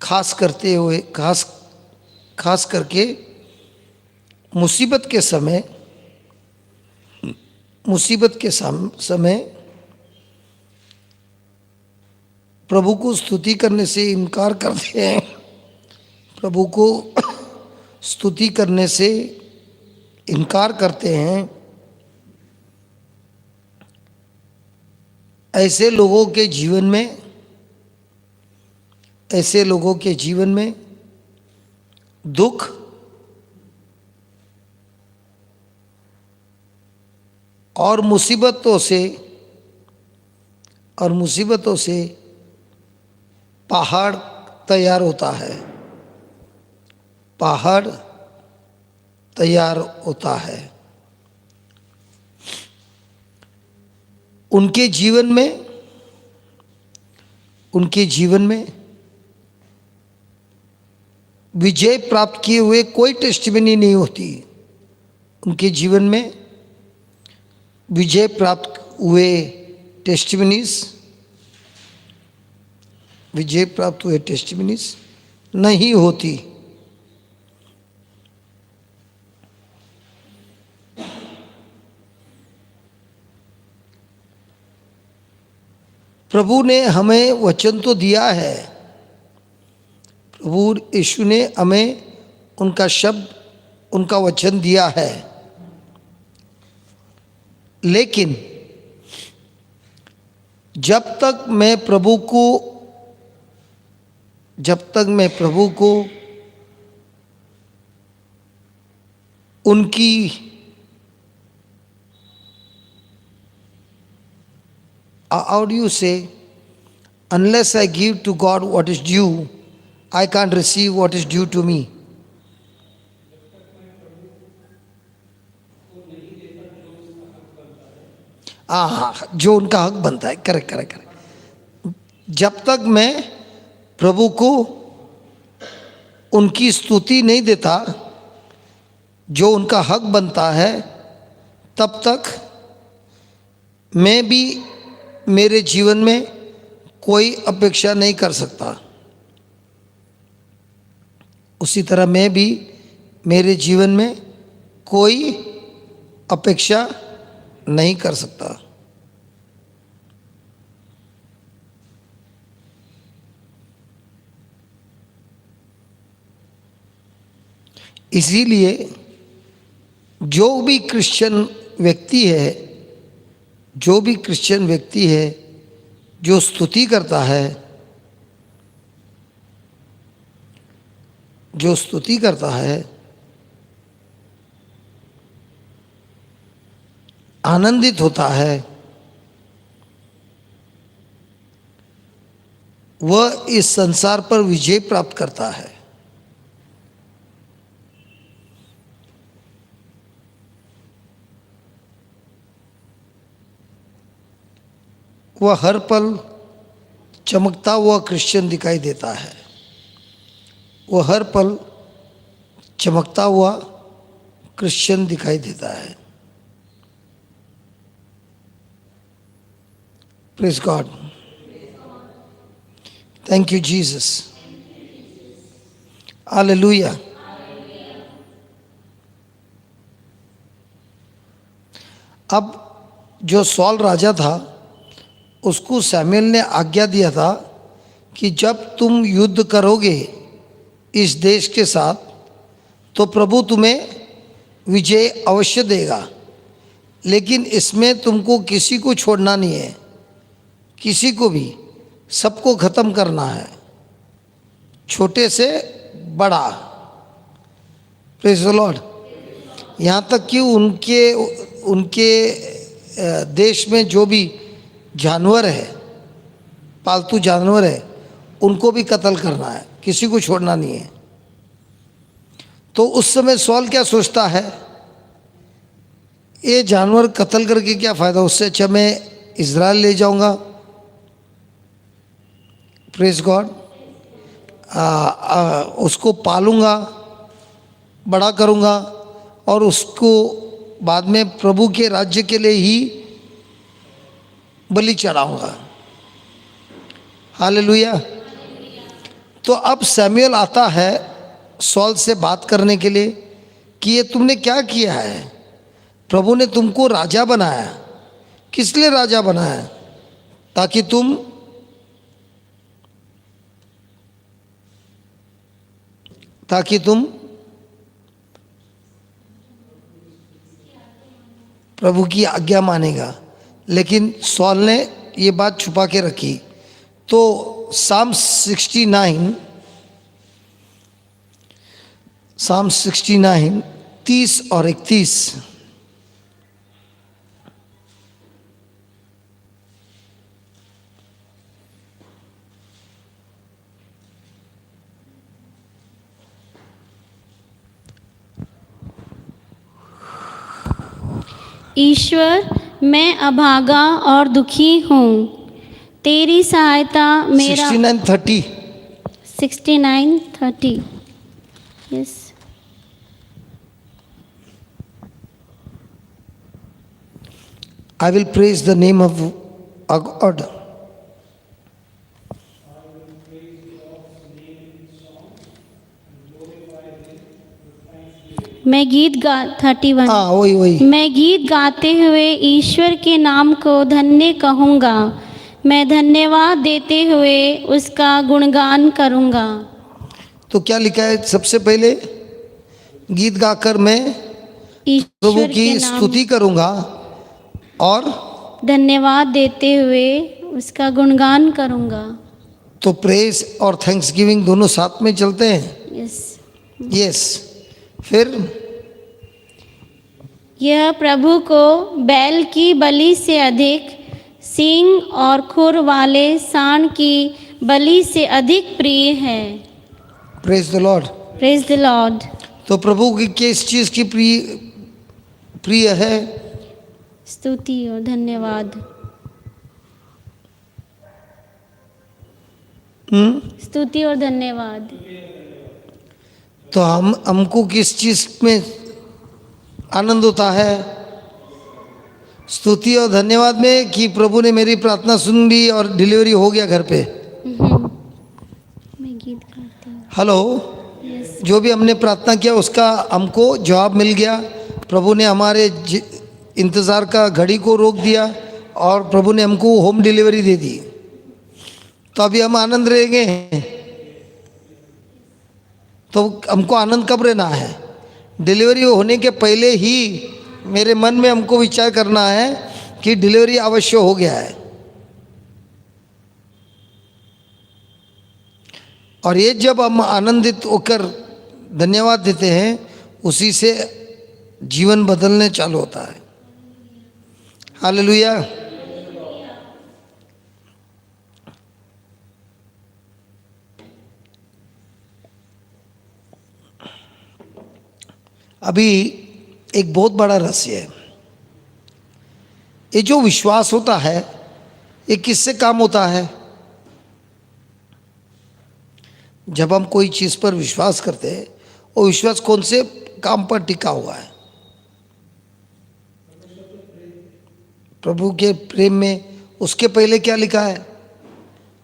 खास करके मुसीबत के समय प्रभु को स्तुति करने से इनकार करते हैं। प्रभु को स्तुति करने से इनकार करते हैं। ऐसे लोगों के जीवन में दुख और मुसीबतों से पहाड़ तैयार होता है। उनके जीवन में विजय प्राप्त किए हुए कोई टेस्टिमनी नहीं होती। उनके जीवन में विजय प्राप्त हुए टेस्टिमनीज नहीं होती। प्रभु ने हमें वचन तो दिया है। प्रभु यीशु ने हमें उनका वचन दिया है। लेकिन जब तक मैं प्रभु को उनकी how do you say, unless I give to God what is due, I can't receive what is due to me. जो उनका हक बनता है। करेक्ट। जब तक मैं प्रभु को उनकी स्तुति नहीं देता जो उनका हक बनता है, तब तक मैं भी मेरे जीवन में कोई अपेक्षा नहीं कर सकता। उसी तरह मैं भी मेरे जीवन में कोई अपेक्षा नहीं कर सकता। इसीलिए जो भी क्रिश्चियन व्यक्ति है, जो भी क्रिश्चियन व्यक्ति है जो स्तुति करता है, जो स्तुति करता है, आनंदित होता है, वह इस संसार पर विजय प्राप्त करता है। वह हर पल चमकता हुआ क्रिश्चियन दिखाई देता है। वह हर पल चमकता हुआ क्रिश्चियन दिखाई देता है। Praise God, thank you Jesus, hallelujah. अब जो सॉल राजा था उसको सैमुएल ने आज्ञा दिया था कि जब तुम युद्ध करोगे इस देश के साथ तो प्रभु तुम्हें विजय अवश्य देगा, लेकिन इसमें तुमको किसी को छोड़ना नहीं है, किसी को भी, सबको ख़त्म करना है, छोटे से बड़ा। Praise the Lord. यहाँ तक कि उनके देश में जो भी जानवर है, पालतू जानवर है, उनको भी कत्ल करना है, किसी को छोड़ना नहीं है। तो उस समय सॉल क्या सोचता है, ये जानवर कत्ल करके क्या फ़ायदा, उससे अच्छा मैं इज़राइल ले जाऊंगा। Praise God. उसको पालूंगा, बड़ा करूंगा और उसको बाद में प्रभु के राज्य के लिए ही बलि चढ़ाऊंगा। हालेलुया। तो अब सैमुएल आता है सॉल से बात करने के लिए कि ये तुमने क्या किया है, प्रभु ने तुमको राजा बनाया। किस लिए राजा बनाया? ताकि तुम प्रभु की आज्ञा मानेगा। लेकिन सॉल ने ये बात छुपा के रखी। तो साम 69 30 और 31। ईश्वर, मैं अभागा और दुखी हूँ, तेरी सहायता मेरा। 69:30 yes. I will praise the name of our God. मैं गीत गा 31। हाँ वही। मैं गीत गाते हुए ईश्वर के नाम को धन्य कहूँगा, मैं धन्यवाद देते हुए उसका गुणगान करूँगा। तो क्या लिखा है? सबसे पहले गीत गाकर मैं प्रभु की स्तुति करूँगा और धन्यवाद देते हुए उसका गुणगान करूँगा। तो प्रेज और थैंक्सगिविंग दोनों साथ में चलते हैं। यस। फिर यह प्रभु को बैल की बलि से अधिक, सींग और खुर वाले सांड की बलि से अधिक प्रिय है। Praise the Lord. Praise the Lord. तो प्रभु की किस चीज़ की प्रिय है? स्तुति और धन्यवाद। स्तुति और धन्यवाद। तो हमको किस चीज़ में आनंद होता है? स्तुति और धन्यवाद में कि प्रभु ने मेरी प्रार्थना सुन ली और डिलीवरी हो गया घर पे। मैं गीत गाती हूँ। हेलो। यस। जो भी हमने प्रार्थना किया उसका हमको जवाब मिल गया। प्रभु ने हमारे इंतज़ार का घड़ी को रोक दिया और प्रभु ने हमको होम डिलीवरी दे दी। तो अभी हम आनंद रहेंगे। तो हमको आनंद कब रहना है? डिलीवरी होने के पहले ही मेरे मन में हमको विचार करना है कि डिलीवरी अवश्य हो गया है। और ये जब हम आनंदित होकर धन्यवाद देते हैं, उसी से जीवन बदलने चालू होता है। हालेलुया। अभी एक बहुत बड़ा रहस्य है। ये जो विश्वास होता है, ये किससे काम होता है? जब हम कोई चीज़ पर विश्वास करते हैं, वो विश्वास कौन से काम पर टिका हुआ है? प्रभु के प्रेम में। उसके पहले क्या लिखा है?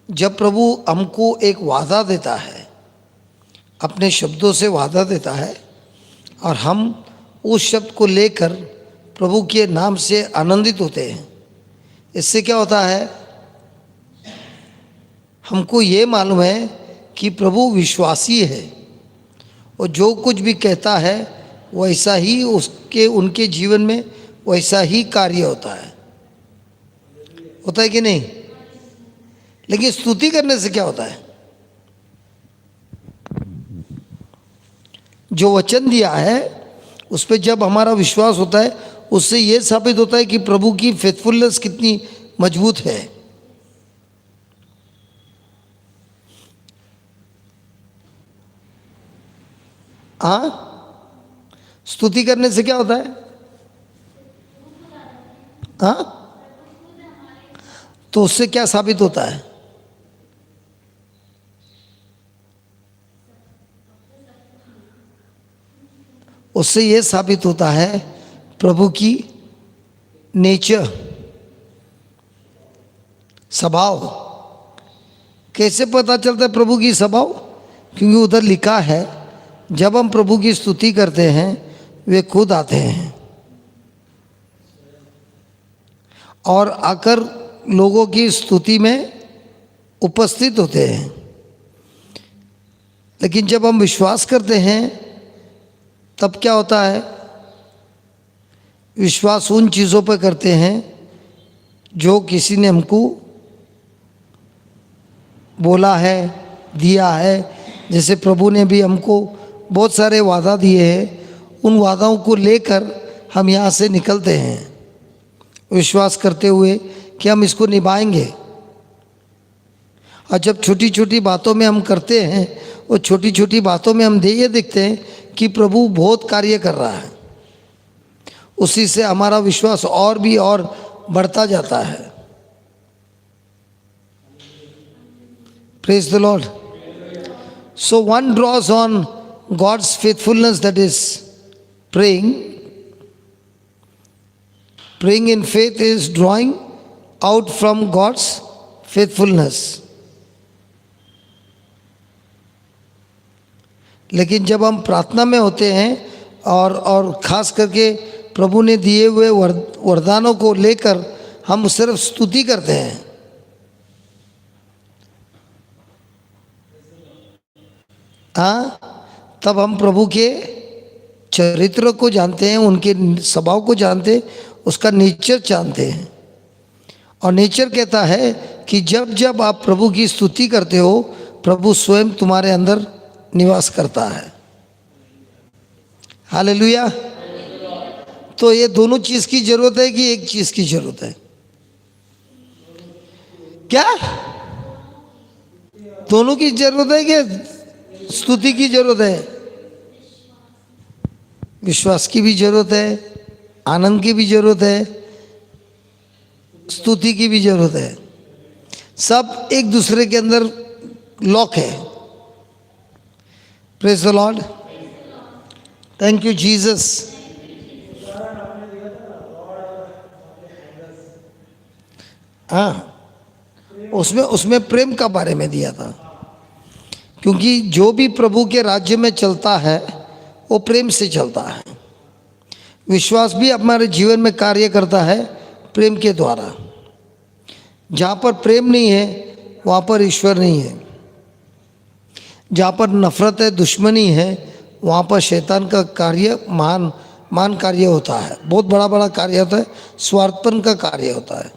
जब प्रभु हमको एक वादा देता है, अपने शब्दों से वादा देता है, और हम उस शब्द को लेकर प्रभु के नाम से आनंदित होते हैं, इससे क्या होता है? हमको ये मालूम है कि प्रभु विश्वासी है और जो कुछ भी कहता है वैसा ही उनके जीवन में वैसा ही कार्य होता है। होता है कि नहीं? लेकिन स्तुति करने से क्या होता है? जो वचन दिया है उस पर जब हमारा विश्वास होता है, उससे यह साबित होता है कि प्रभु की फेथफुलनेस कितनी मजबूत है। हाँ, स्तुति करने से क्या होता है? हाँ, तो उससे क्या साबित होता है? उससे यह साबित होता है प्रभु की नेचर, स्वभाव। कैसे पता चलता है प्रभु की स्वभाव? क्योंकि उधर लिखा है, जब हम प्रभु की स्तुति करते हैं वे खुद आते हैं और आकर लोगों की स्तुति में उपस्थित होते हैं। लेकिन जब हम विश्वास करते हैं तब क्या होता है? विश्वास उन चीज़ों पर करते हैं जो किसी ने हमको बोला है, दिया है। जैसे प्रभु ने भी हमको बहुत सारे वादा दिए हैं, उन वादाओं को लेकर हम यहाँ से निकलते हैं विश्वास करते हुए कि हम इसको निभाएंगे। और जब छोटी छोटी बातों में हम करते हैं, वो छोटी छोटी बातों में हम ये देखते हैं कि प्रभु बहुत कार्य कर रहा है, उसी से हमारा विश्वास और भी और बढ़ता जाता है। Praise the Lord. So one draws on God's faithfulness, that is praying. Praying in faith is drawing out from God's faithfulness. लेकिन जब हम प्रार्थना में होते हैं और खास करके प्रभु ने दिए हुए वरदानों को लेकर हम सिर्फ स्तुति करते हैं, हाँ, तब हम प्रभु के चरित्र को जानते हैं, उनके स्वभाव को जानते हैं, उसका नेचर जानते हैं। और नेचर कहता है कि जब जब आप प्रभु की स्तुति करते हो, प्रभु स्वयं तुम्हारे अंदर निवास करता है। हालेलुया। तो ये दोनों चीज की जरूरत है कि एक चीज की जरूरत है? क्या दोनों की जरूरत है कि स्तुति की जरूरत है? विश्वास की भी जरूरत है, आनंद की भी जरूरत है, स्तुति की भी जरूरत है। सब एक दूसरे के अंदर लॉक है। Praise the Lord. Thank you Jesus. हाँ, उसमें प्रेम का बारे में दिया था क्योंकि जो भी प्रभु के राज्य में चलता है वो प्रेम से चलता है। विश्वास भी हमारे जीवन में कार्य करता है प्रेम के द्वारा। जहाँ पर प्रेम नहीं है वहाँ पर ईश्वर नहीं है। जहाँ पर नफरत है, दुश्मनी है, वहाँ पर शैतान का कार्य महान कार्य होता है। बहुत बड़ा कार्य होता है, स्वार्थपन का कार्य होता है।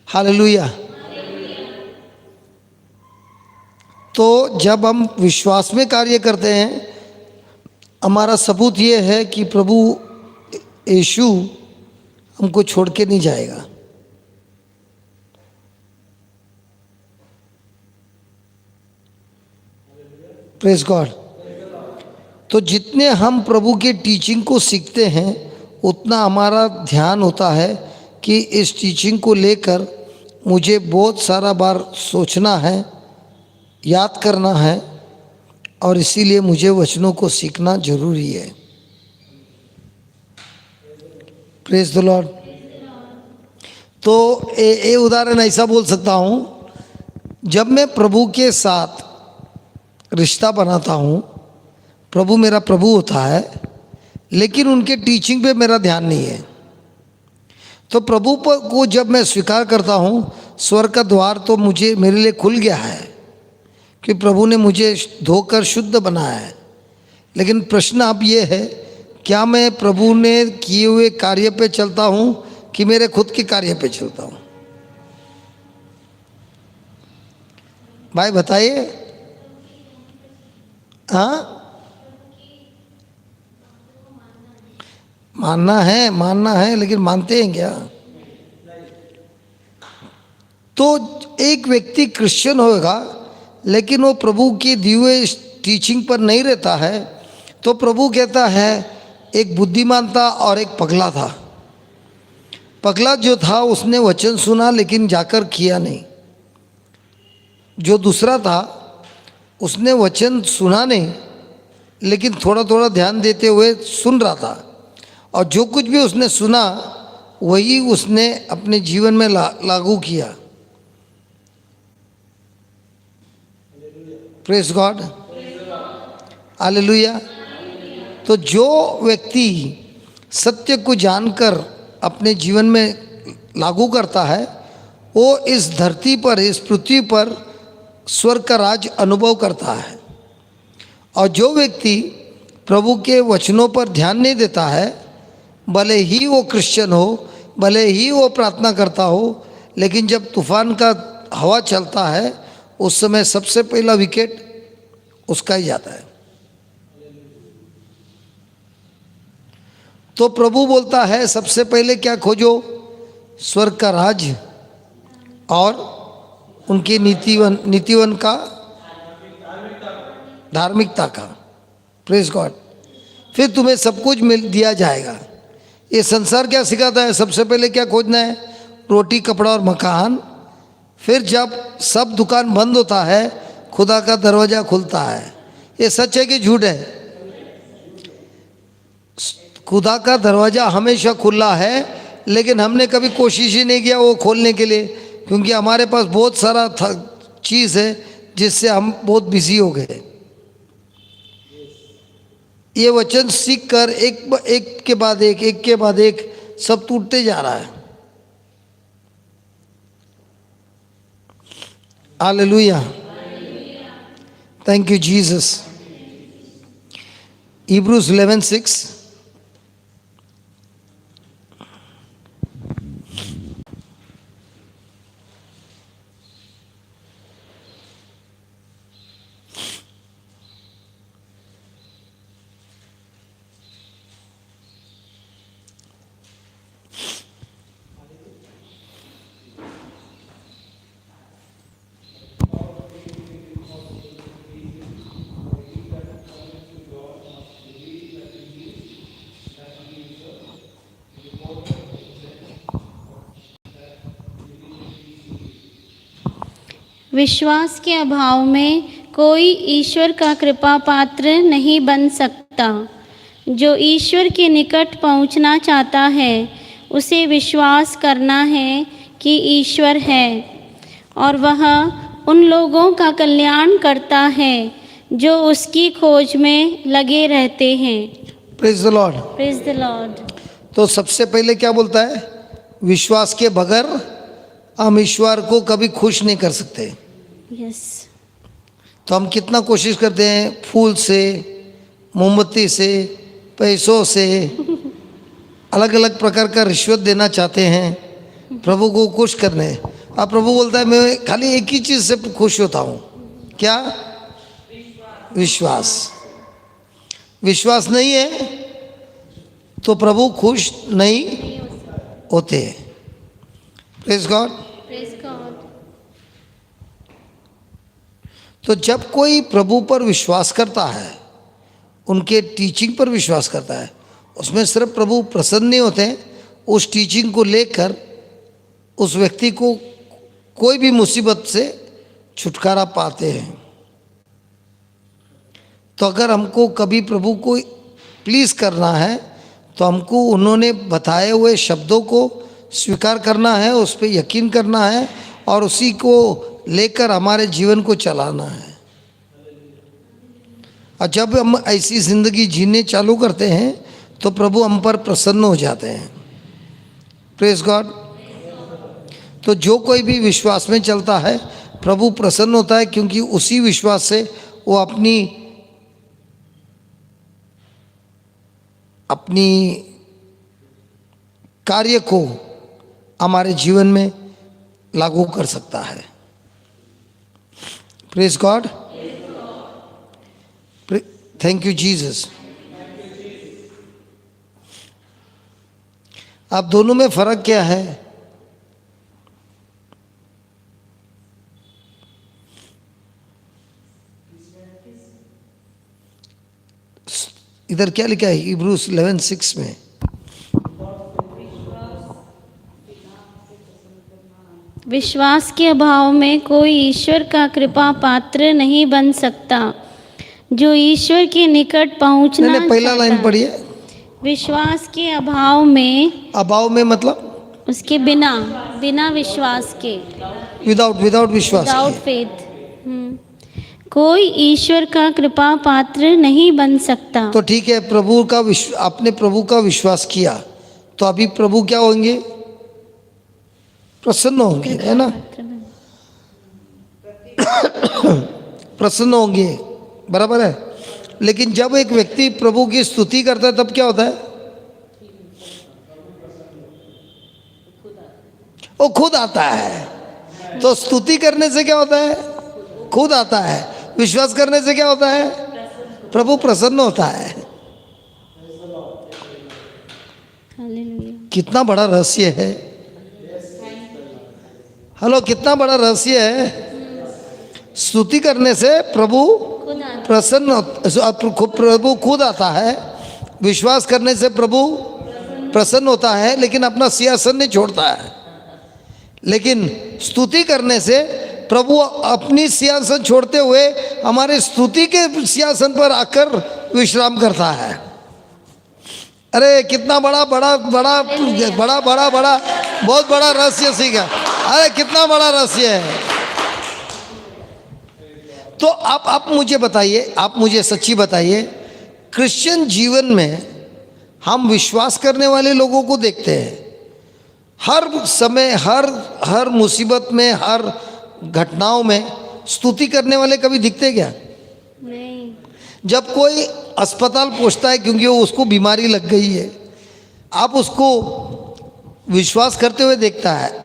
हालेलुया। तो जब हम विश्वास में कार्य करते हैं, हमारा सबूत ये है कि प्रभु यीशु हमको छोड़ के नहीं जाएगा। Praise God. तो जितने हम प्रभु के टीचिंग को सीखते हैं उतना हमारा ध्यान होता है कि इस टीचिंग को लेकर मुझे बहुत सारा बार सोचना है, याद करना है, और इसीलिए मुझे वचनों को सीखना जरूरी है। Praise the Lord. तो ये उदाहरण ऐसा बोल सकता हूँ, जब मैं प्रभु के साथ रिश्ता बनाता हूँ, प्रभु मेरा प्रभु होता है, लेकिन उनके टीचिंग पे मेरा ध्यान नहीं है, तो प्रभु को जब मैं स्वीकार करता हूँ, स्वर्ग का द्वार तो मेरे लिए खुल गया है कि प्रभु ने मुझे धोकर शुद्ध बनाया है। लेकिन प्रश्न अब ये है, क्या मैं प्रभु ने किए हुए कार्य पे चलता हूँ कि मेरे खुद के कार्य पे चलता हूँ? भाई बताइए। हाँ, मानना है, लेकिन मानते हैं क्या? तो एक व्यक्ति क्रिश्चियन होगा लेकिन वो प्रभु की दी हुई टीचिंग पर नहीं रहता है, तो प्रभु कहता है एक बुद्धिमान था और एक पगला था। पगला जो था उसने वचन सुना लेकिन जाकर किया नहीं। जो दूसरा था उसने वचन सुना नहीं लेकिन थोड़ा थोड़ा ध्यान देते हुए सुन रहा था, और जो कुछ भी उसने सुना वही उसने अपने जीवन में लागू किया। Praise God, hallelujah. तो जो व्यक्ति सत्य को जानकर अपने जीवन में लागू करता है, वो इस धरती पर, इस पृथ्वी पर स्वर्ग का राज अनुभव करता है। और जो व्यक्ति प्रभु के वचनों पर ध्यान नहीं देता है, भले ही वो क्रिश्चियन हो, भले ही वो प्रार्थना करता हो, लेकिन जब तूफान का हवा चलता है उस समय सबसे पहला विकेट उसका ही जाता है। तो प्रभु बोलता है सबसे पहले क्या खोजो? स्वर्ग का राज और उनकी नीतिवन का, धार्मिकता का। Praise God. फिर तुम्हें सब कुछ मिल दिया जाएगा। ये संसार क्या सिखाता है? सबसे पहले क्या खोजना है? रोटी, कपड़ा और मकान। फिर जब सब दुकान बंद होता है खुदा का दरवाज़ा खुलता है। ये सच है कि झूठ है? खुदा का दरवाज़ा हमेशा खुला है, लेकिन हमने कभी कोशिश ही नहीं किया वो खोलने के लिए, क्योंकि हमारे पास बहुत सारा चीज़ है जिससे हम बहुत बिजी हो गए। ये वचन सीख कर एक के बाद एक सब टूटते जा रहा है। Hallelujah, thank you Jesus. Hebrews 11:6। विश्वास के अभाव में कोई ईश्वर का कृपा पात्र नहीं बन सकता। जो ईश्वर के निकट पहुंचना चाहता है उसे विश्वास करना है कि ईश्वर है और वह उन लोगों का कल्याण करता है जो उसकी खोज में लगे रहते हैं। Praise the Lord. Praise the Lord. तो सबसे पहले क्या बोलता है? विश्वास के बगैर हम ईश्वर को कभी खुश नहीं कर सकते। यस। तो हम कितना कोशिश करते हैं, फूल से, मोमबत्ती से, पैसों से, अलग अलग प्रकार का रिश्वत देना चाहते हैं प्रभु को खुश करने। अब प्रभु बोलता है मैं खाली एक ही चीज़ से खुश होता हूँ, क्या? विश्वास। विश्वास नहीं है तो प्रभु खुश नहीं होते। Praise God. Praise God. तो जब कोई प्रभु पर विश्वास करता है, उनके टीचिंग पर विश्वास करता है, उसमें सिर्फ प्रभु प्रसन्न नहीं होते हैं, उस टीचिंग को लेकर उस व्यक्ति को कोई भी मुसीबत से छुटकारा पाते हैं। तो अगर हमको कभी प्रभु को प्लीज़ करना है तो हमको उन्होंने बताए हुए शब्दों को स्वीकार करना है, उस पर यकीन करना है और उसी को लेकर हमारे जीवन को चलाना है। और जब हम ऐसी ज़िंदगी जीने चालू करते हैं तो प्रभु हम पर प्रसन्न हो जाते हैं। Praise God. तो जो कोई भी विश्वास में चलता है प्रभु प्रसन्न होता है, क्योंकि उसी विश्वास से वो अपनी कार्य को हमारे जीवन में लागू कर सकता है। Praise God. Thank you Jesus. अब दोनों में फर्क क्या है? इधर क्या लिखा है हिब्रूस 11:6 में? विश्वास के अभाव में कोई ईश्वर का कृपा पात्र नहीं बन सकता। जो ईश्वर के निकट पहुंचना नहीं, पहला लाइन पढ़िए। विश्वास के अभाव में, अभाव में मतलब उसके बिना विश्वास के, विदाउट विश्वास विदाउट फेथ, कोई ईश्वर का कृपा पात्र नहीं बन सकता। तो ठीक है, आपने प्रभु का विश्वास किया तो अभी प्रभु क्या होंगे? प्रसन्न होंगे, है ना? प्रसन्न होंगे, बराबर है। लेकिन जब एक व्यक्ति प्रभु की स्तुति करता है तब क्या होता है? वो खुद आता है। तो स्तुति करने से क्या होता है? खुद आता है। विश्वास करने से क्या होता है? प्रभु प्रसन्न होता है। कितना बड़ा रहस्य है। हेलो, कितना बड़ा रहस्य है। स्तुति करने से प्रभु प्रसन्न, प्रभु खुद आता है। विश्वास करने से प्रभु प्रसन्न होता है, लेकिन अपना सिंहासन नहीं छोड़ता है। लेकिन स्तुति करने से प्रभु अपनी सिंहासन छोड़ते हुए हमारे स्तुति के सिंहासन पर आकर विश्राम करता है। अरे कितना बड़ा बहुत बड़ा रहस्य सीखा। अरे कितना बड़ा रहस्य है। तो आप मुझे बताइए, आप मुझे सच्ची बताइए, क्रिश्चियन जीवन में हम विश्वास करने वाले लोगों को देखते हैं। हर समय, हर मुसीबत में, हर घटनाओं में स्तुति करने वाले कभी दिखते क्या? नहीं। जब कोई अस्पताल पहुंचता है क्योंकि वो उसको बीमारी लग गई है, आप उसको विश्वास करते हुए देखता है,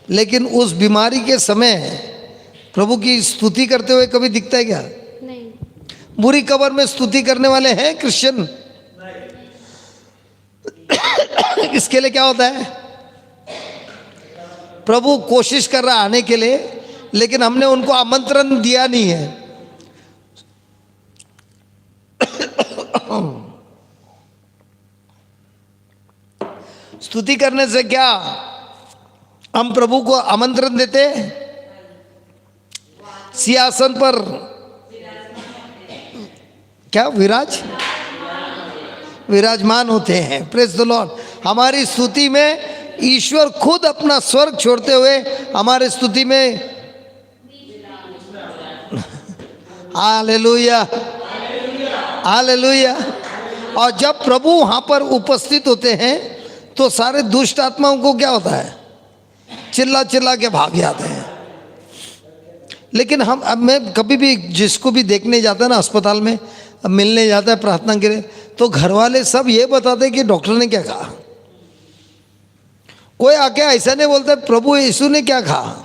लेकिन उस बीमारी के समय प्रभु की स्तुति करते हुए कभी दिखता है क्या? नहीं। बुरी कब्र में स्तुति करने वाले हैं क्रिश्चियन? इसके लिए क्या होता है? प्रभु कोशिश कर रहा आने के लिए, लेकिन हमने उनको आमंत्रण दिया नहीं है। स्तुति करने से क्या हम प्रभु को आमंत्रण देते? सिंहासन पर क्या विराजमान होते हैं। Praise the Lord. हमारी स्तुति में ईश्वर खुद अपना स्वर्ग छोड़ते हुए हमारे स्तुति में हालेलुया, हालेलुया। और जब प्रभु वहाँ पर उपस्थित होते हैं तो सारे दुष्ट आत्माओं को क्या होता है, चिल्ला चिल्ला के भाग जाते हैं। लेकिन हम अब मैं कभी भी जिसको भी देखने जाता है ना अस्पताल में, मिलने जाता है प्रार्थना के लिए, तो घर वाले सब ये बताते हैं कि डॉक्टर ने क्या कहा। कोई आके ऐसा नहीं बोलता प्रभु यीशु ने क्या कहा।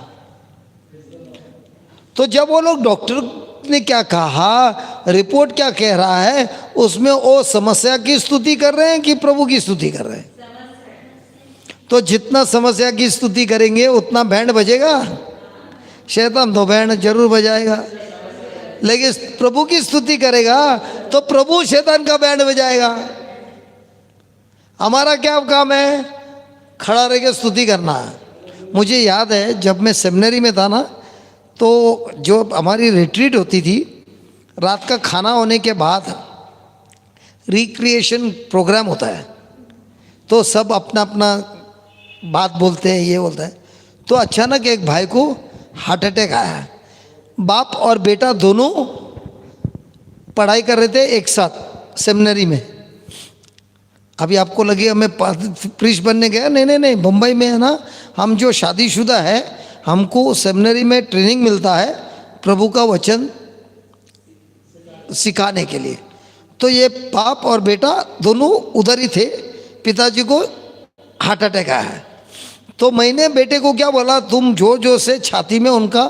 तो जब वो लोग डॉक्टर ने क्या कहा, रिपोर्ट क्या कह रहा है, उसमें वो समस्या की स्तुति कर रहे हैं कि प्रभु की स्तुति कर रहे हैं। तो जितना समस्या की स्तुति करेंगे उतना बैंड बजेगा। शैतान तो बैंड जरूर बजाएगा, लेकिन प्रभु की स्तुति करेगा तो प्रभु शैतान का बैंड बजाएगा। हमारा क्या काम है, खड़ा रह के स्तुति करना है। मुझे याद है जब मैं सेमिनरी में था ना, तो जो हमारी रिट्रीट होती थी, रात का खाना होने के बाद रिक्रिएशन प्रोग्राम होता है, तो सब अपना अपना बात बोलते हैं, ये बोलता है। तो अचानक एक भाई को हार्ट अटैक आया। बाप और बेटा दोनों पढ़ाई कर रहे थे एक साथ सेमिनरी में। अभी आपको लगे मैं प्रीस्ट बनने गया, नहीं नहीं नहीं, मुंबई में है ना, हम जो शादीशुदा है हमको सेमिनरी में ट्रेनिंग मिलता है प्रभु का वचन सिखाने के लिए। तो ये बाप और बेटा दोनों उधर ही थे। पिताजी को हार्ट अटैक आया है। तो मैंने बेटे को क्या बोला, तुम जोर जोर से छाती में उनका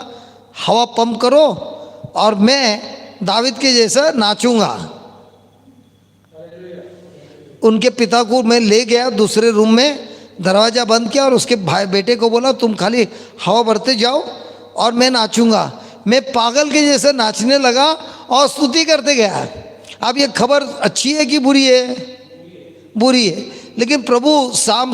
हवा पंप करो और मैं दाविद के जैसा नाचूंगा। उनके पिता को मैं ले गया दूसरे रूम में, दरवाज़ा बंद किया और उसके भाई बेटे को बोला तुम खाली हवा भरते जाओ और मैं नाचूंगा। मैं पागल के जैसे नाचने लगा और स्तुति करते गया। अब ये खबर अच्छी है कि बुरी है? बुरी है। लेकिन प्रभु साम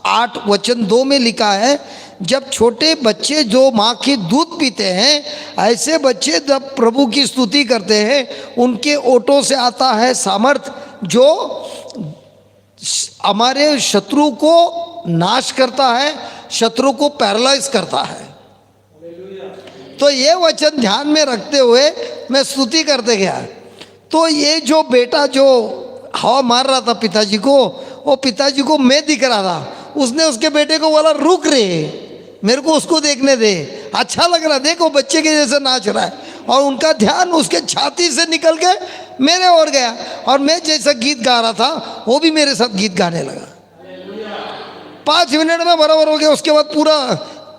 8:2 में लिखा है, जब छोटे बच्चे जो माँ की दूध पीते हैं, ऐसे बच्चे जब प्रभु की स्तुति करते हैं उनके ओठों से आता है सामर्थ जो हमारे शत्रु को नाश करता है, शत्रु को पैरालाइज करता है। तो ये वचन ध्यान में रखते हुए मैं स्तुति करते गया। तो ये जो बेटा जो हवा मार रहा था पिताजी को, वो पिताजी को मैं दिख रहा था। उसने उसके बेटे को बोला रुक रे, मेरे को उसको देखने दे, अच्छा लग रहा, देखो बच्चे के जैसे नाच रहा है। और उनका ध्यान उसके छाती से निकल के मेरे ओर गया और मैं जैसा गीत गा रहा था वो भी मेरे साथ गीत गाने लगा। 5 मिनट में बराबर हो गया। उसके बाद पूरा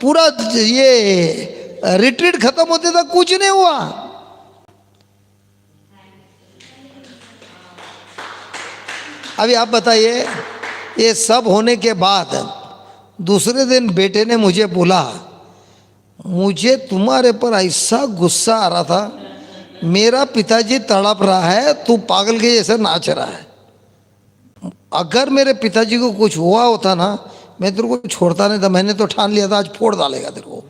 पूरा ये रिट्रीट खत्म होते तक कुछ नहीं हुआ। अभी आप बताइए, ये सब होने के बाद दूसरे दिन बेटे ने मुझे बोला, मुझे तुम्हारे पर ऐसा गुस्सा आ रहा था, मेरा पिताजी तड़प रहा है, तू पागल के जैसे नाच रहा है। अगर मेरे पिताजी को कुछ हुआ होता ना, मैं तेरे को छोड़ता नहीं था। मैंने तो ठान लिया था आज फोड़ डालेगा तेरे को,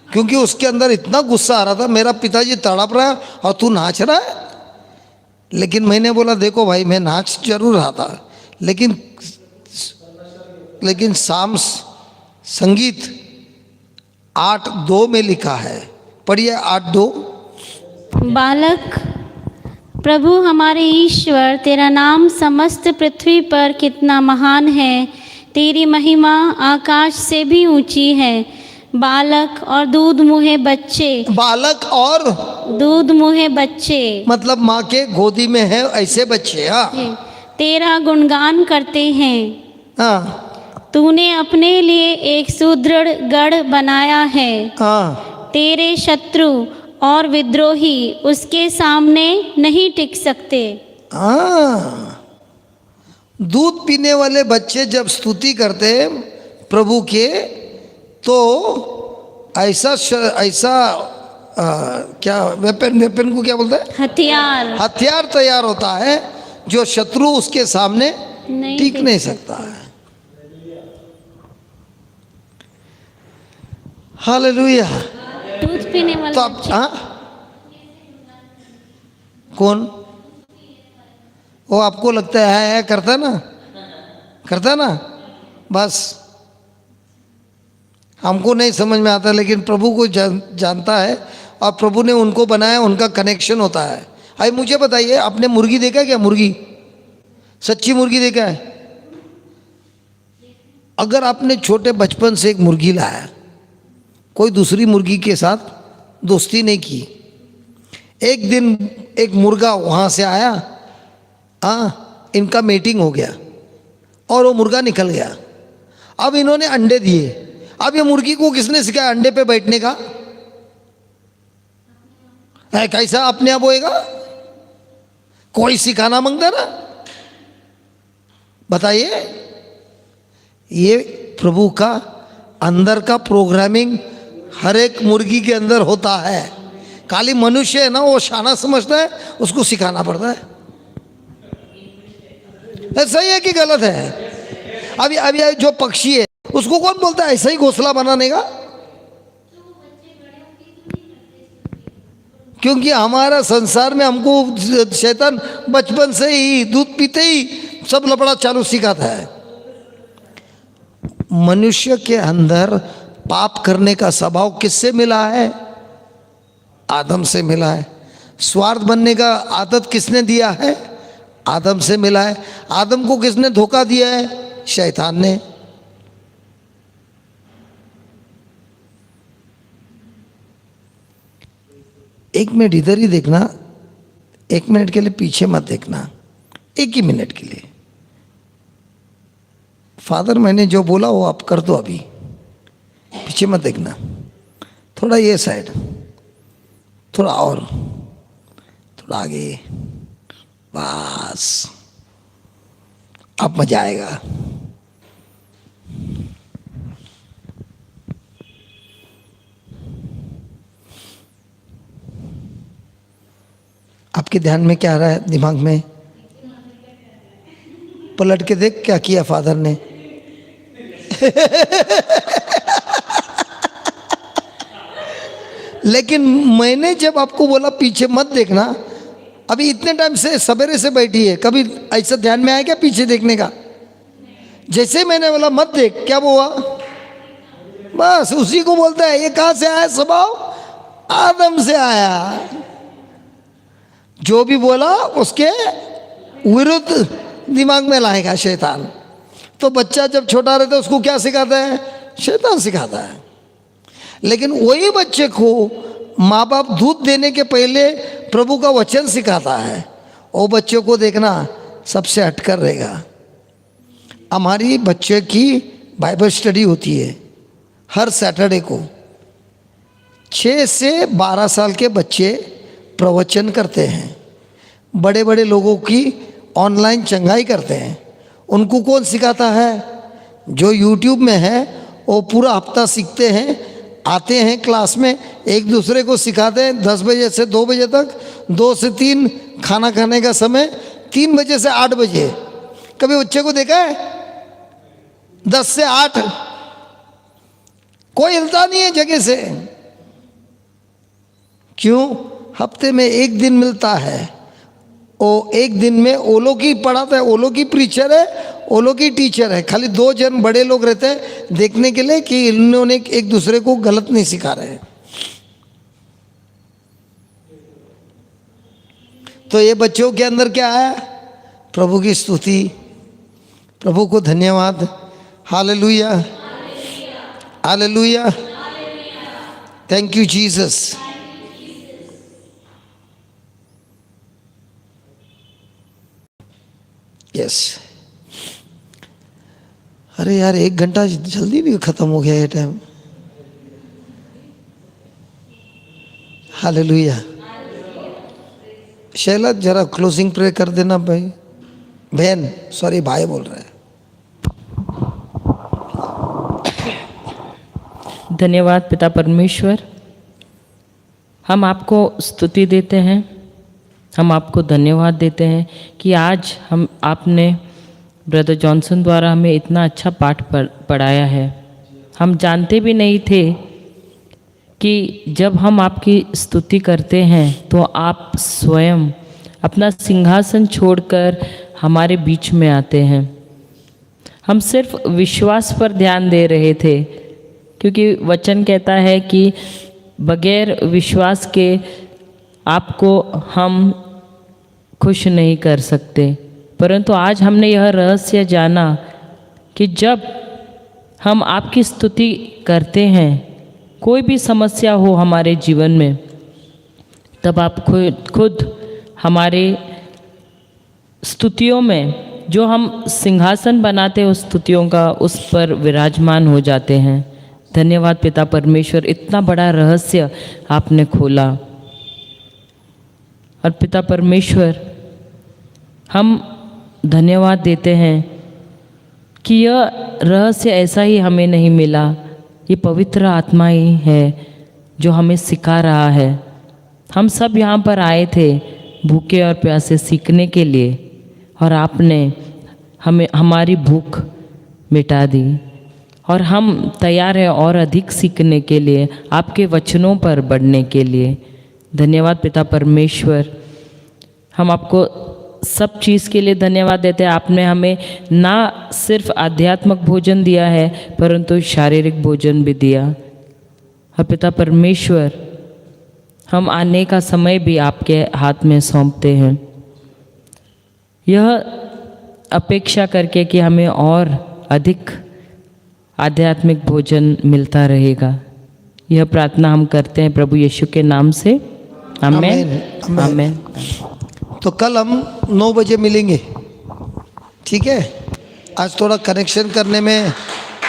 क्योंकि उसके अंदर इतना गुस्सा आ रहा था, मेरा पिताजी तड़प रहा है और तू नाच रहा है। लेकिन मैंने बोला देखो भाई, मैं नाच जरूर रहा था, लेकिन साम्स संगीत 8:2 में लिखा है, पढ़िए 8:2। बालक, प्रभु हमारे ईश्वर, तेरा नाम समस्त पृथ्वी पर कितना महान है, तेरी महिमा आकाश से भी ऊंची है। बालक और दूध मुहे बच्चे, बालक और दूध मुहे बच्चे मतलब माँ के गोदी में है ऐसे बच्चे। हाँ तेरा गुणगान करते हैं। हाँ तूने अपने लिए एक सुदृढ़ गढ़ बनाया है। हाँ। तेरे शत्रु और विद्रोही उसके सामने नहीं टिक सकते। हाँ, दूध पीने वाले बच्चे जब स्तुति करते प्रभु के, तो ऐसा क्या वेपन को क्या बोलते हैं, हथियार तैयार होता है जो शत्रु उसके सामने टिक नहीं सकता है। हालेलुया। दूध पीने वाले तो अब कौन वो आपको लगता है करता ना, बस हमको नहीं समझ में आता, लेकिन प्रभु को जानता है। और प्रभु ने उनको बनाया, उनका कनेक्शन होता है। अरे मुझे बताइए, आपने मुर्गी देखा है क्या? मुर्गी, सच्ची मुर्गी देखा है? अगर आपने छोटे बचपन से एक मुर्गी लाया, कोई दूसरी मुर्गी के साथ दोस्ती नहीं की, एक दिन एक मुर्गा वहाँ से आया, इनका मीटिंग हो गया और वो मुर्गा निकल गया। अब इन्होंने अंडे दिए। अब ये मुर्गी को किसने सिखाया अंडे पे बैठने का? कैसा अपने आप होएगा? कोई सिखाना मांगता ना? बताइए, ये प्रभु का अंदर का प्रोग्रामिंग हर एक मुर्गी के अंदर होता है। खाली मनुष्य है ना, वो शाना समझता है, उसको सिखाना पड़ता है। सही है कि गलत है? अभी अभी जो पक्षी है उसको कौन बोलता है ऐसा ही घोंसला बनाने का? क्योंकि हमारा संसार में हमको शैतान बचपन से ही दूध पीते ही सब लफड़ा चालू सिखाता है। मनुष्य के अंदर पाप करने का स्वभाव किससे मिला है? आदम से मिला है। स्वार्थ बनने का आदत किसने दिया है? आदम से मिला है। आदम को किसने धोखा दिया है? शैतान ने। एक मिनट इधर ही देखना, एक मिनट के लिए पीछे मत देखना, एक ही मिनट के लिए। फादर मैंने जो बोला वो आप कर दो, अभी पीछे मत देखना, थोड़ा ये साइड, थोड़ा और, थोड़ा आगे, बस अब मजा आएगा। आपके ध्यान में क्या आ रहा है? दिमाग में पलट के देख क्या किया फादर ने। लेकिन मैंने जब आपको बोला पीछे मत देखना, अभी इतने टाइम से सवेरे से बैठी है, कभी ऐसा ध्यान में आया क्या पीछे देखने का? जैसे मैंने बोला मत देख, क्या हुआ? बस उसी को बोलता है। ये कहां से आया स्वभाव? आदम से आया। जो भी बोला उसके विरुद्ध दिमाग में लाएगा शैतान। तो बच्चा जब छोटा रहता है उसको क्या सिखाता है? शैतान सिखाता है। लेकिन वही बच्चे को माँ बाप दूध देने के पहले प्रभु का वचन सिखाता है। वो बच्चों को देखना सबसे हटकर रहेगा। हमारी बच्चे की बाइबल स्टडी होती है हर सैटरडे को। 6 से 12 साल के बच्चे प्रवचन करते हैं। बड़े बड़े लोगों की ऑनलाइन चंगाई करते हैं। उनको कौन सिखाता है? जो यूट्यूब में है वो पूरा हफ्ता सीखते हैं, आते हैं क्लास में, एक दूसरे को सिखाते हैं। 10 बजे से 2 बजे तक, 2 से 3 खाना खाने का समय, 3 बजे से 8 बजे। कभी बच्चे को देखा है? 10 से 8 कोई हिलता नहीं है जगह से। क्यों? हफ्ते में 1 दिन मिलता है। वो 1 दिन में ओलो की पढ़ाता है, ओलो की प्रीचर है, ओलो की टीचर है। खाली 2 जन बड़े लोग रहते हैं देखने के लिए कि इन्होंने एक दूसरे को गलत नहीं सिखा रहे हैं। तो ये बच्चों के अंदर क्या है? प्रभु की स्तुति, प्रभु को धन्यवाद। Hallelujah, hallelujah, thank you Jesus. Yes. अरे यार 1 घंटा जल्दी नहीं खत्म हो गया ये टाइम। हालेलुया। शैला जरा क्लोजिंग प्रे कर देना भाई। बहन, सॉरी भाई बोल रहा है। धन्यवाद पिता परमेश्वर, हम आपको स्तुति देते हैं, हम आपको धन्यवाद देते हैं कि आज आपने ब्रदर जॉनसन द्वारा हमें इतना अच्छा पाठ पढ़ाया है। हम जानते भी नहीं थे कि जब हम आपकी स्तुति करते हैं तो आप स्वयं अपना सिंहासन छोड़कर हमारे बीच में आते हैं। हम सिर्फ विश्वास पर ध्यान दे रहे थे, क्योंकि वचन कहता है कि बगैर विश्वास के आपको हम खुश नहीं कर सकते। परंतु आज हमने यह रहस्य जाना कि जब हम आपकी स्तुति करते हैं, कोई भी समस्या हो हमारे जीवन में, तब आप खुद हमारे स्तुतियों में जो हम सिंहासन बनाते हैं उस स्तुतियों का उस पर विराजमान हो जाते हैं। धन्यवाद पिता परमेश्वर, इतना बड़ा रहस्य आपने खोला। और पिता परमेश्वर, हम धन्यवाद देते हैं कि यह रहस्य ऐसा ही हमें नहीं मिला, ये पवित्र आत्मा ही है जो हमें सिखा रहा है। हम सब यहाँ पर आए थे भूखे और प्यासे सीखने के लिए, और आपने हमें हमारी भूख मिटा दी, और हम तैयार हैं और अधिक सीखने के लिए, आपके वचनों पर बढ़ने के लिए। धन्यवाद पिता परमेश्वर, हम आपको सब चीज़ के लिए धन्यवाद देते हैं। आपने हमें ना सिर्फ आध्यात्मिक भोजन दिया है परंतु शारीरिक भोजन भी दिया। और पिता परमेश्वर, हम आने का समय भी आपके हाथ में सौंपते हैं, यह अपेक्षा करके कि हमें और अधिक आध्यात्मिक भोजन मिलता रहेगा। यह प्रार्थना हम करते हैं प्रभु यीशु के नाम से, आमेन आमेन। तो कल हम 9 बजे मिलेंगे, ठीक है। आज थोड़ा कनेक्शन करने में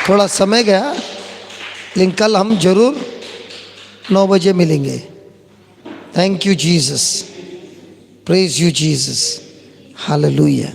थोड़ा समय गया, लेकिन कल हम जरूर 9 बजे मिलेंगे। Thank you Jesus, praise you Jesus, hallelujah.